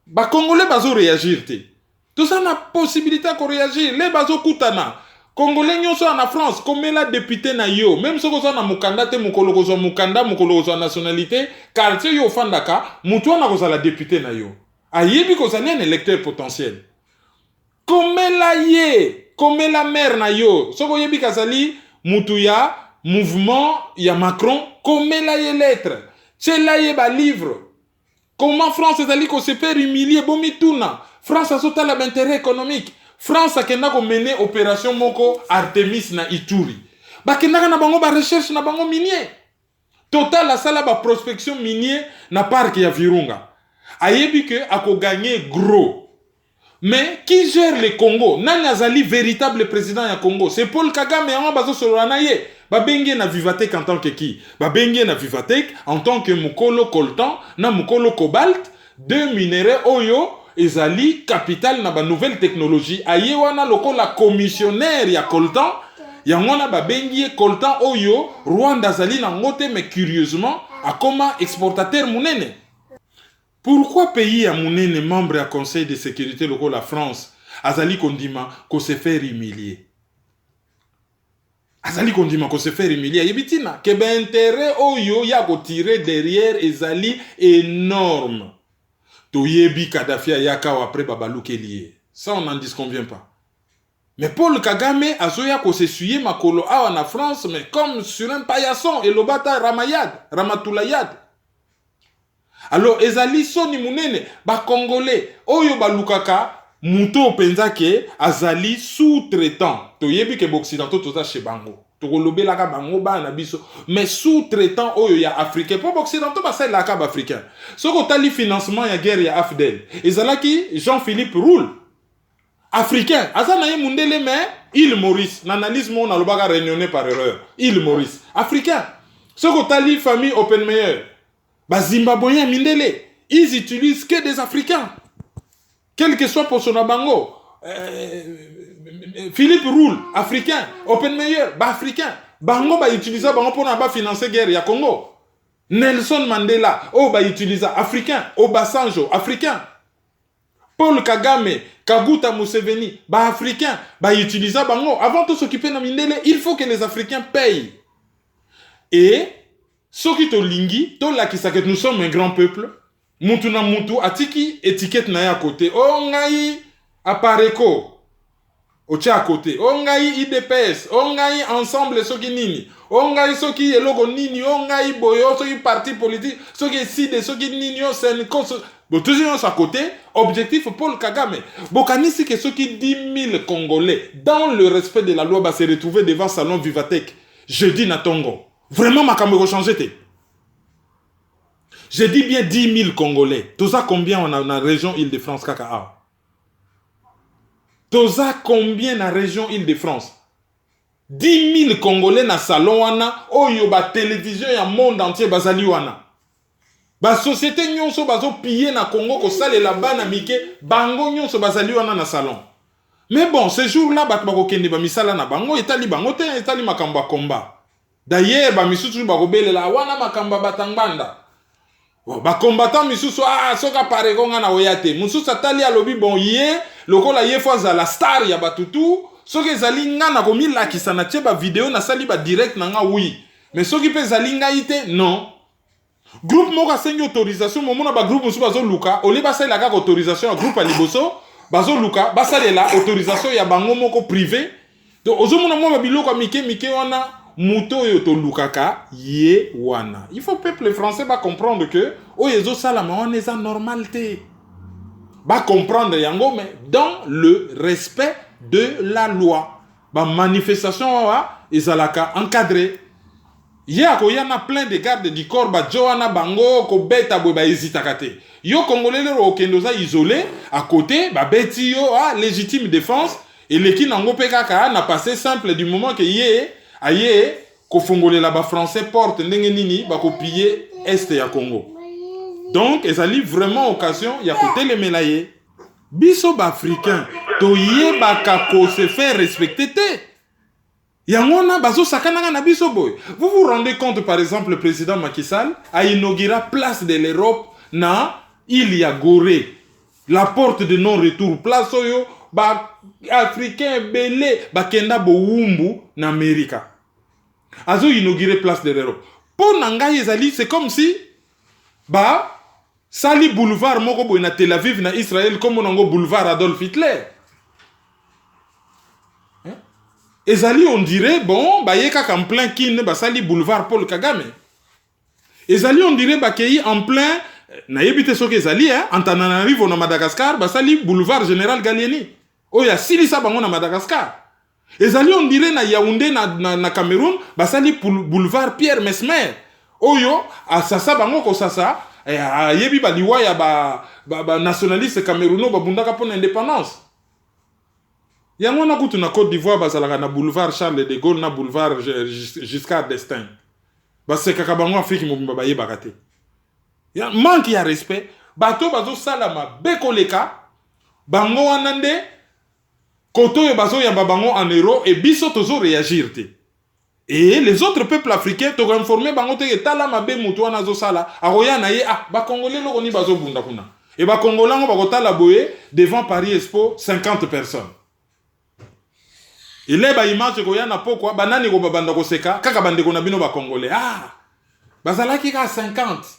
Ba Congolais bazo réagir te. Tout ça na possibilité à réagir. Les bazo koutana. Congolais nyonso na France, comme la député na yo, même si vous na mukanda te mukolo kozwa mukanda, mukolo kozwa nationalité, quartier yo fandaka, mutu na kozwa la député na yo. Ayebi kozali un électeur potentiel. Comme la mère na yo, soko yebi kazali mutu ya mouvement ya Macron, comme la ye lettre, c'est la ye ba livre. Comment France ezali ko se faire humilier bomituna. France a sauté l'intérêt économique. France a kena ko mener opération moko Artemis na Ituri. Ba kena na bango ba recherche na bango minier. Total la sala ba prospection minier na parc ya Virunga. Ayebi que ako gagner gros. Mais qui gère le Congo? Nani azali véritable président ya Congo? C'est Paul Kagame en bazo solana ye. Ba bengi na Vivatech en tant que qui? Ba bengi na Vivatech en tant que mukolo coltan na mukolo cobalt, deux minéraux oyo ezali capital na ba nouvelle technologie. Aye wana loko la commissionnaire ya coltan, ya ngona ba bengi coltan oyo Rwanda azali na ngote, mais curieusement akoma exportateur munene. Pourquoi pays à Mounene, membre à Conseil de sécurité local la France, Azali Kondima, qu'on se fait humilier? Azali Kondima, qu'on se fait humilier. Yebitina, que ben intérêt oyo ya ko tirer derrière Ezali énorme. To yebi Kadhafi yaka ou après Babalou Kélié. Ça, on n'en disconvient pas. Mais Paul Kagame a zoya ko se suyer makolo a en France, mais comme sur un paillasson, et l'obata Ramatoulayad. Alors, ezali soni munene, ba Congolais, oyo ba lukaka, muto penzake, azali sous-traitant. To yebi ke boccidentaux toza chez bango. To kolobe laka bango ba na biso. Mais sous-traitant oyo ya africain. Pour boccidentaux ba sa laka ba africain. Soko tali financement ya guerre ya Afdel. Ezalaki Jean-Philippe Roule. Africain. Azana ye mundele mais Île Maurice. L'analyse mon alobaka réunionné par erreur. Île Maurice. Africain. Soko tali famille Oppenmeyer. Bah Zimbabweens mindele, ils utilisent que des Africains. Quel que soit pour son abango. Philippe Roule, Africain. Oppenmeyer, bah Africain. Bango bah utiliser bango pour na financer guerre ya Congo. Nelson Mandela, oh bah utiliser Africain. Obasanjo, Africain. Paul Kagame, Kaguta Museveni, bah Africain. Bah utiliser bango. Avant de s'occuper de mindele, il faut que les Africains payent. Et soki to lingi, to la kisake, nous sommes un grand peuple. Mutu na mutu, atiki étiquette na ya côté. O ngai Apareko. Ocha à côté. O ngai IDPS. O ngai ensemble soki nini. O ngai soki elogo nini. O ngai boyo soki parti politique. Soki side soki nini. O senko. Bon, toujours à côté. Objectif Paul Kagame. Bokanisi que soki 10 000 Congolais, dans le respect de la loi, va se retrouver devant Salon Vivatech. Jeudi na Tongo. Vraiment, ma caméra changé. Je dis bien 10 000 Congolais. Toza combien on a dans la région Île-de-France KKA? Toza combien dans la région Île-de-France? 10 000 Congolais dans le salon wana. Oyo ba télévision ya monde entier bazali wana. Ba société nyonso bazo piller na Congo ko sale la bana mike. Bango nyonso bazali wana na salon. Mais bon, ce jour-là, bat bako kende ba misala na bango. Etali bango te, etali makamba komba. D'ailleurs, ba misusu ba robele la wana makamba batangbanda. Ba combattant misusu soka parekonga na oyate. Mususu atali alobi bon ye, lokola ye fois la star ya batutu, soki ezali nga na komila kisana tie ba vidéo na sali ba direct na nga oui. Mais soki pe ezali nga ite non. Groupe moko asengi autorisation, momona ba groupe musu bazo luka, oli basala kaka autorisation à groupe aliboso, bazo luka, basalela autorisation ya bango moko privé. Donc ozomona mwa biloko mike wana muto yo to lukaka ye wana. Il faut peuple français ba comprendre que oyezo sala ma wana eza normalité. Ba comprendre yango mais dans le respect de la loi. Ba manifestation wa ezalaka encadré. Yako yana plein de gardes du corps ba Joana bango ko beta bo ba hésitaka te. Yo congolais le okendoza isolé à côté ba beti yo légitime défense et l'équipe nango pekaka na passé simple du moment que aye ko fongolela ba français porte ndenge nini ba ko piller est ya Congo. Donc ezali vraiment occasion ya ko telemelaye. Biso ba africain to yebaka ko se faire respecter te. Yangona bazo sakananga na biso boy. Vous vous rendez compte par exemple le président Macky Sall a inauguré place de l'Europe na Ilia Gorée. La porte de non-retour place oyo ba africain belé ba kenda bo wumbu na Amerika. Azo inauguré place de l'Europe. Pour nanga ezali c'est comme si ba sali boulevard moko boy na Tel Aviv na Israël comme onango boulevard Adolf Hitler. Ezali on dirait bon ba yeka en plein kin ba sali boulevard Paul Kagame. Ezali on dirait ba kei en plein na yebite soke ezali Antananarivo na Madagascar ba sali boulevard Général Gallieni. Oya silisa bango na Madagascar. Ezali on dirait na Yaoundé na Cameroun ba sali boulevard Pierre Mesmer. Oyo asasa bango ko sasa yebi ba liwa ya ba nationaliste camerouno ba bundaka pour l'indépendance. Yango na kutu na Côte d'Ivoire bazalaka na boulevard Charles de Gaulle na boulevard Giscard d'Estaing. Parce que kabango Afrique mobimba ba yebaka te. Ya manque ya respect, bato bazo salama bekoleka bango wanande koto yo bazo ya bango en euro et biso tozo réagir te. Et les autres peuples africains to informer bango te tala mabe mutu wana zo sala aroya na ye ba congolais loko ni bazo bunda kuna. Et ba congolais ngo ba kotala boye devant Paris Expo 50 personnes. Il est ba image ko yana pokwa banani ko babanda ko seka kaka bande ko na bino ba congolais bazalaki ka 50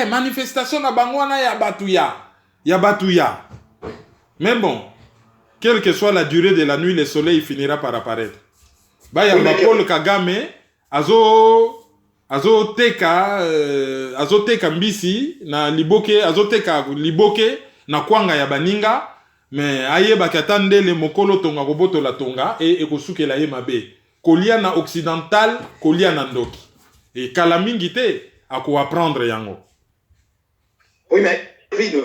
manifestation na bango na ya batuya mais bon quelle que soit la durée de la nuit le soleil finira par apparaître ba ya Paul Kagame azo teka mbisi na liboke liboke na kwanga ya baninga. Mais aye bakatande le mokolo tonga koboto la tonga et ekosuke la ye mabe kolia na occidental kolia na ndoki et kalamingi te ako apprendre yango. Oui mais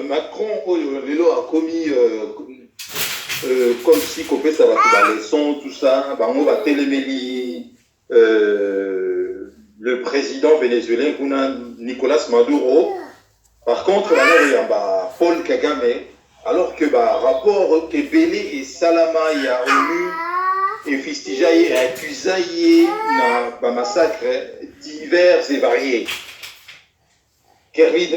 Macron lelo a commis comme si copé ça va te leçon tout ça bango va telemeli le président vénézuélien Nicolas Maduro. Par contre là il y a Paul Kagame. Alors que rapport que Belé et Salama ya ONU et Fistijaye et Accusaye na massacre divers et variés. Kervin,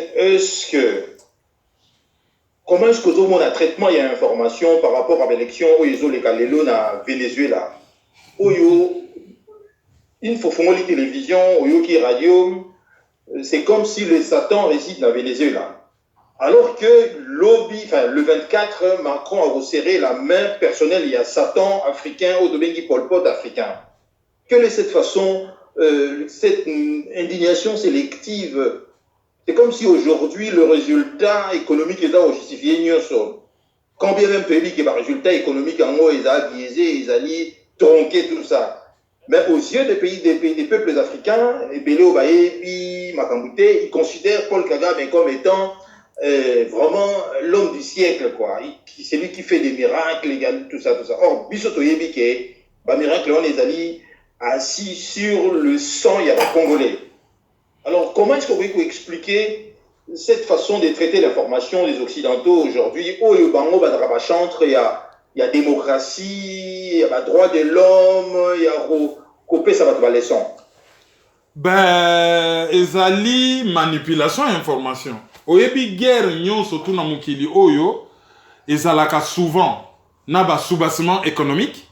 comment est-ce que tout le monde a traitement il y a information par rapport à l'élection où ils ont les Galelo na Venezuela? Oyo, il faut faire la télévision, oyo qui radio, c'est comme si le Satan réside dans Venezuela. Alors que le 24, Macron a resserré la main personnelle, il y a Satan africain, au Dobengi Pol Pot africain. Quelle est cette façon, cette indignation sélective? C'est comme si aujourd'hui le résultat économique est à justifier. Quand bien même pays qui est un résultat économique en haut, ils ont biaisé, ils ont tronqué tout ça. Mais aux yeux des peuples africains, ils considèrent Paul Kagame comme étant vraiment l'homme du siècle, quoi. C'est lui qui fait des miracles, tout ça. Or, Bissoto Yebike, miracle, on est allés assis sur le sang, il y a un Congolais. Alors, comment est-ce qu'on peut expliquer cette façon de traiter l'information des Occidentaux aujourd'hui? Oh, il y a démocratie, il y a droit de l'homme, il y a copé, ça va te valer son. Ezali manipulation et information. Oyebi guerre nyonso tuna mukili oyo ezalaka souvent na ba soubassement économique.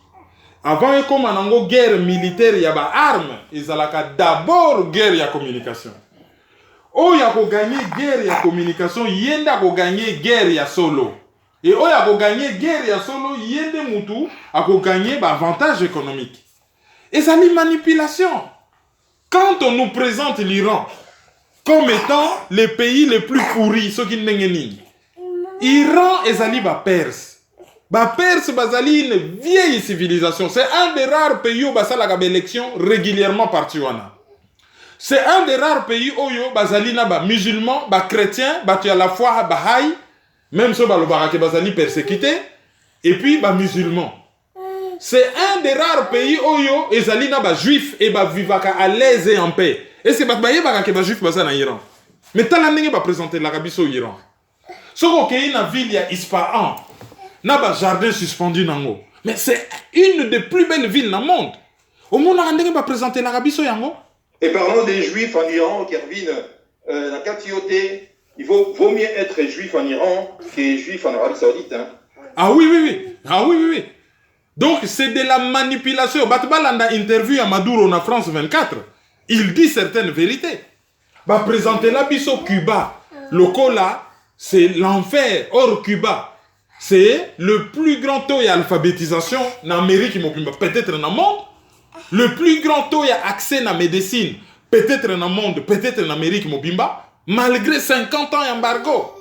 Avant comme nango guerre militaire ya ba arme ezalaka d'abord guerre ya communication. oyo akoganye guerre ya communication yende akoganye guerre ya solo. Et oyo akoganye guerre ya solo yende mutu akoganye avantage économique. Et ça ni manipulation. Quand on nous présente l'Iran comme étant le pays le plus pourri, ce qui n'est Iran ezali Perse. Perse bazali une vieille civilisation. C'est un des rares pays où basala la élection régulièrement par Tuana. C'est un des rares pays où bazali na musulmans, chrétiens, tu à la fois Bahaï, même ceux le barake bazali persécutés, et puis musulmans. C'est un des rares pays où ezali na juifs et vivaka à l'aise et en paix. Et c'est barake juifs bazali na Iran. Mais tant l'année va présenter l'Arabie au Iran. Ce qu'on a dans ville ya Ispahan, na jardin suspendu nango. Mais c'est une des plus belles villes dans le monde. Au monde on va présenter l'Arabie au Yango. Et parlons des juifs en Iran, Kervin, la Katioté, il vaut mieux être juif en Iran que juif en Arabie Saoudite. Hein. Ah oui. Ah oui. Donc c'est de la manipulation. Batbalanda interview à Maduro en France 24. Il dit certaines vérités. Va présenter la biso Cuba. Le cola, c'est l'enfer. Or Cuba, c'est le plus grand taux d'alphabétisation en Amérique, peut-être dans le monde. Le plus grand taux d'accès à la médecine, peut-être dans le monde, peut-être en Amérique, malgré 50 ans d'embargo.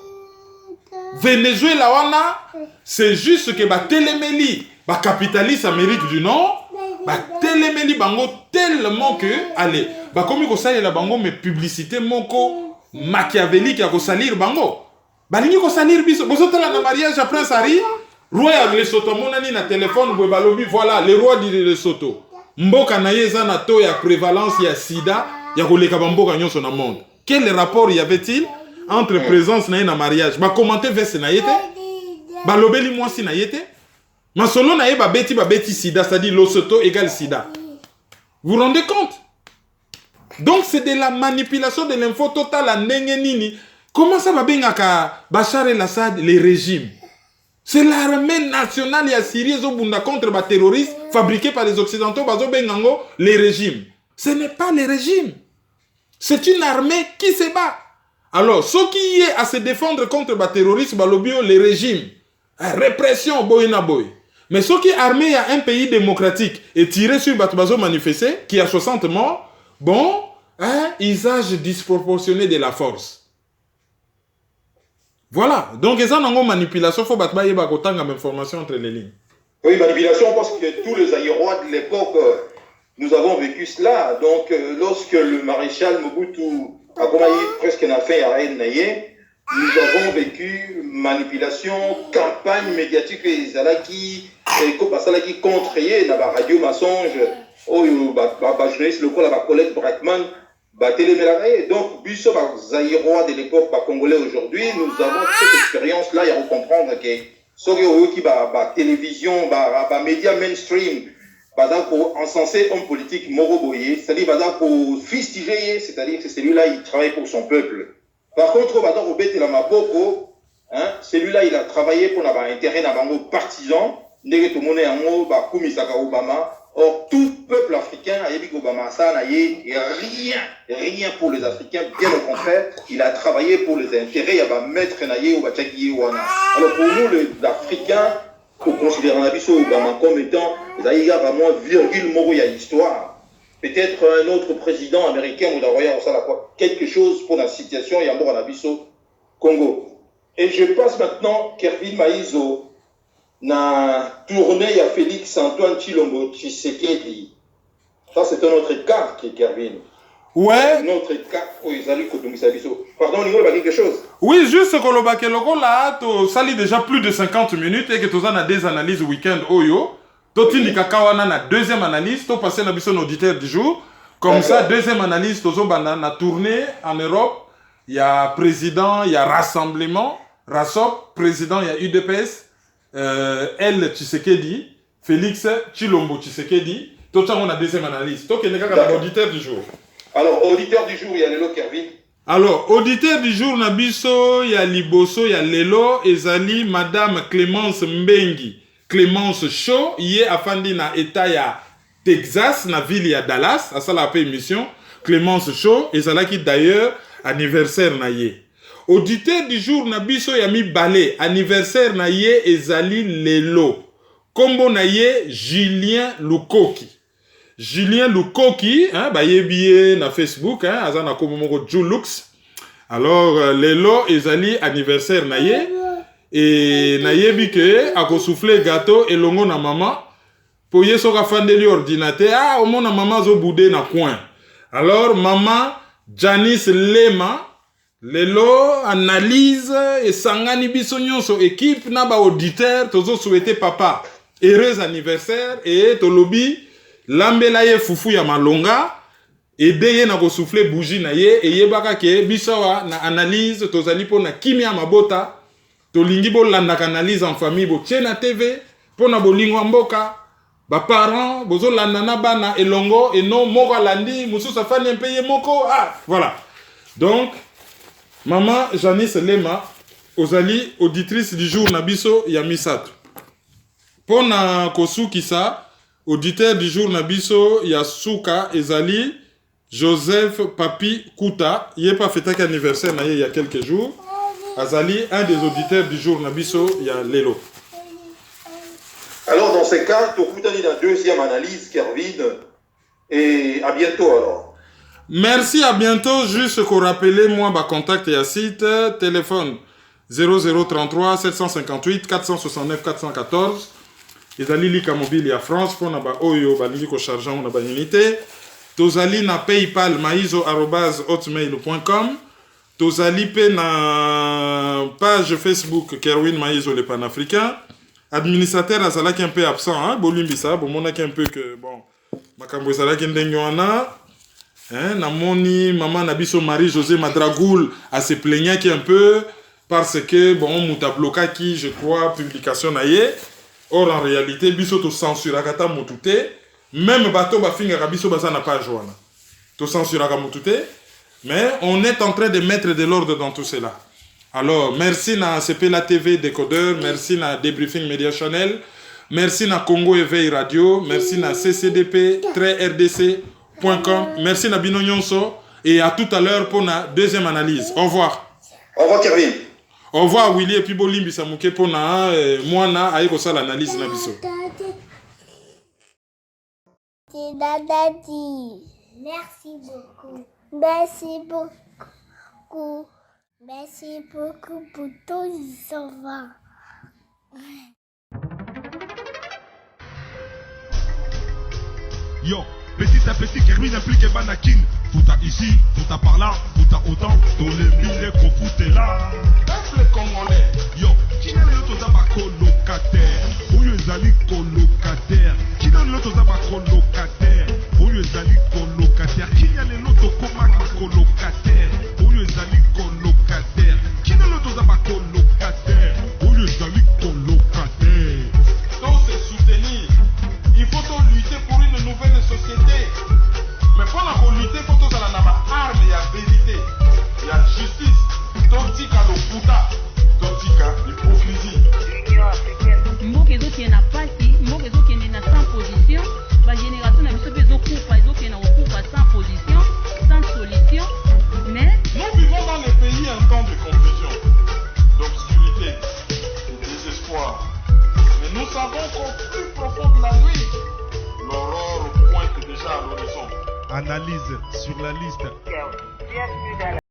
Venezuela, c'est juste que Téléméli, capitaliste Amérique du Nord, Téléméli bango tellement que, allez, comme il y a bango, mais publicité, moko machiavélique, il y a salir bango. Balingi ko salir biso, bosotala na mariage à Prince Harry, roi ya Lesotho, monani na téléphone, voilà, le roi de Lesotho. Mboka na yeza na to ya prévalence ya sida ya koleka bamboka nyonso na monde. Quel rapport y avait-il entre présence na mariage? Commenter verse na yete. Lobeli mwasi na yete. Solo na ye beti sida, c'est-à-dire Lesotho égale sida. Vous vous rendez compte? Donc c'est de la manipulation de l'info totale à nini. Comment ça va bien à Bachar el-Assad, les régimes? C'est l'armée nationale et Syrie contre les terroristes fabriqués par les Occidentaux, les régimes. Ce n'est pas les régimes. C'est une armée qui se bat. Alors, ce qui est à se défendre contre les terroristes, les régimes. Répression, boy. Mais ce qui est armé à un pays démocratique et tiré sur les manifestés, qui a 60 morts, usage disproportionné de la force. Voilà, donc il y a une manipulation, il faut battre information entre les lignes. Oui, manipulation, parce que tous les aérois de l'époque, nous avons vécu cela. Donc, lorsque le maréchal Mobutu a commencé presque à fin à Naye, nous avons vécu manipulation, campagne médiatique et Zalaki, qui contre la radio mensonge, journaliste local, la Colette Brackman. Donc, Busso, Zaïrois de l'époque, congolais aujourd'hui, nous avons cette expérience-là, il faut comprendre que ce qui est télévision, médias mainstream, encensé homme politique moroboyé, c'est-à-dire pour fustiger, c'est-à-dire que celui-là, il travaille pour son peuple. Par contre, au Betela Maboko, celui-là, il a travaillé pour avoir intérêt partisan, Obama. Or, tout peuple africain a dit qu'Obama rien pour les Africains, bien au contraire, il a travaillé pour les intérêts, il va mettre Naye ou alors pour nous, les Africains, pour considérer Obama comme étant, il y a vraiment virgule moro, il y a l'histoire. Peut-être un autre président américain ou d'envoyer quelque chose pour la situation, il y a mort en Congo. Et je passe maintenant Kervin Maïzo. Na tournée à Félix Antoine Tshilombo Tshisekedi. Ça, c'est un autre cas qui est Kervin. Ouais. Un autre cas. Oui, salut, pardon, il y a quelque chose. Oui, juste que le bakeloko là, ça lit déjà plus de 50 minutes et que tu as des analyses week-end oyo. Toti ni kakawana na deuxième analyse, tu passes na biso auditeur du jour. Comme ça, deuxième analyse, tozo bana na tournée en Europe. Il y a président, il y a rassemblement, RASOP, président, il y a UDPS. Elle Tshisekedi, Félix Tshilombo Tshisekedi, tout ça on a deuxième analyse. Toi qui es auditeur du jour. Alors, auditeur du jour, il y a Lelo Kervin. Alors, auditeur du jour, Nabiso, il y a Liboso, il y a Lelo, Ezali, Madame Clémence Mbengi, Clémence Shaw, il y a Afandi na État ya Texas, na ville ya Dallas, à ça la paix émission, Clémence Shaw, Ezala qui d'ailleurs, anniversaire na ye. Auditeur du jour na biso ya mibale, anniversaire na ye ezali lelo. Kombo na ye Julien Lukoki. Julien Lukoki, ba yebiye na Facebook, aza na kombo moko Julux. Alors lelo ezali anniversaire na ye et na yebi ke akosouffler gâteau elongo na maman pour ye soka fandeli ordinateur, au mona maman zo boudé na coin. Alors maman Janice Lema lelo analyse et sangani biso nyonso équipe na ba auditeur tozo souhaiter papa heureux anniversaire et tolobi lambela ye fufu ya malonga ede ye na ko souffler bougie na ye et yebaka ke biso wa na analyse tozali po na kimia mabota tolingi bo landa analyse en famille bo tchena TV po na bolingo mboka ba parents bozo landa na bana elongo et non moko landi mususa fani un paye moko voilà. Donc maman Janice Lema ozali auditrice du jour na biso ya misato. Pona kosukisa auditeur du jour na biso ya suka ezali Joseph Papi Kouta, yé pas fêté anniversaire na il y a quelques jours. Azali un des auditeurs du jour na biso ya lelo. Alors dans ces cas, tu as donné la deuxième analyse, Kervin, et à bientôt alors. Merci, à bientôt. Juste qu'on rappelle moi ma contact et à site téléphone 0033 758 469 414. Ezali lika mobile ya France pour na ba oyo ba lingi ko chargeant na ba unité. Tozali na PayPal maizo@hotmail.com. Tozali pe na page Facebook Kerwin Maizo le panafricain. Administrateur azala qui un peu absent hein, bolimbisa bon mona qui un peu que bon makambo ezala ki ndengwana. Hein, namoni maman nabiso Marie-Josée Madragoul a se plaignant qui un peu parce que bon muta bloqué qui je crois publication na ye. Or en réalité biso to censura kata mutute même bateau ba finga biso baza na page wana. To censura ka mutute mais on est en train de mettre de l'ordre dans tout cela. Alors merci na CP la TV décodeur, merci na Debriefing Media Channel, merci na Congo Éveil Radio, merci na ccdp-rdc.com, merci na Bino Nyonso et à tout à l'heure pour la deuxième analyse. Au revoir. Au revoir Kervin. Au revoir Willy et puis Bolimbi Samouké pour na moi na aïko ça l'analyse na biso. Merci beaucoup. Merci beaucoup. Merci beaucoup pour tous les enfants. Yo, petit à petit, Kerwin implique Banakin. Tout à ici, tout à par là, tout à autant. Tous les milliers qu'on fout là. Peuple congolais. Yo, qui n'a l'autre d'abord colocataire? Où les amis colocataires? Qui n'a l'autre d'abord colocataire? Où les amis colocataires? Qui n'a l'autre colocataire? Où les amis colocataires? Qui n'a l'autre d'abord colocataire? Où les amis colocataires? Donc c'est soutenir. Il faut lutter pour une nouvelle société. Mais pour la lutter, il faut que la arme et la vérité. Il y a justice. Totika le puta. Totika l'hypocrisie. L'Union africaine. Mboka ezoki na pasi, mboka ezoki na sans position, ba génération na biso pe ezokufa, ezoki na okufa sans position, sans solution. Mais nous vivons dans les pays un temps de confusion, d'obscurité, de désespoir. Mais nous savons qu'au plus profond de la nuit, l'aurore pointe déjà à l'horizon. Analyse sur la liste. Bienvenue dans la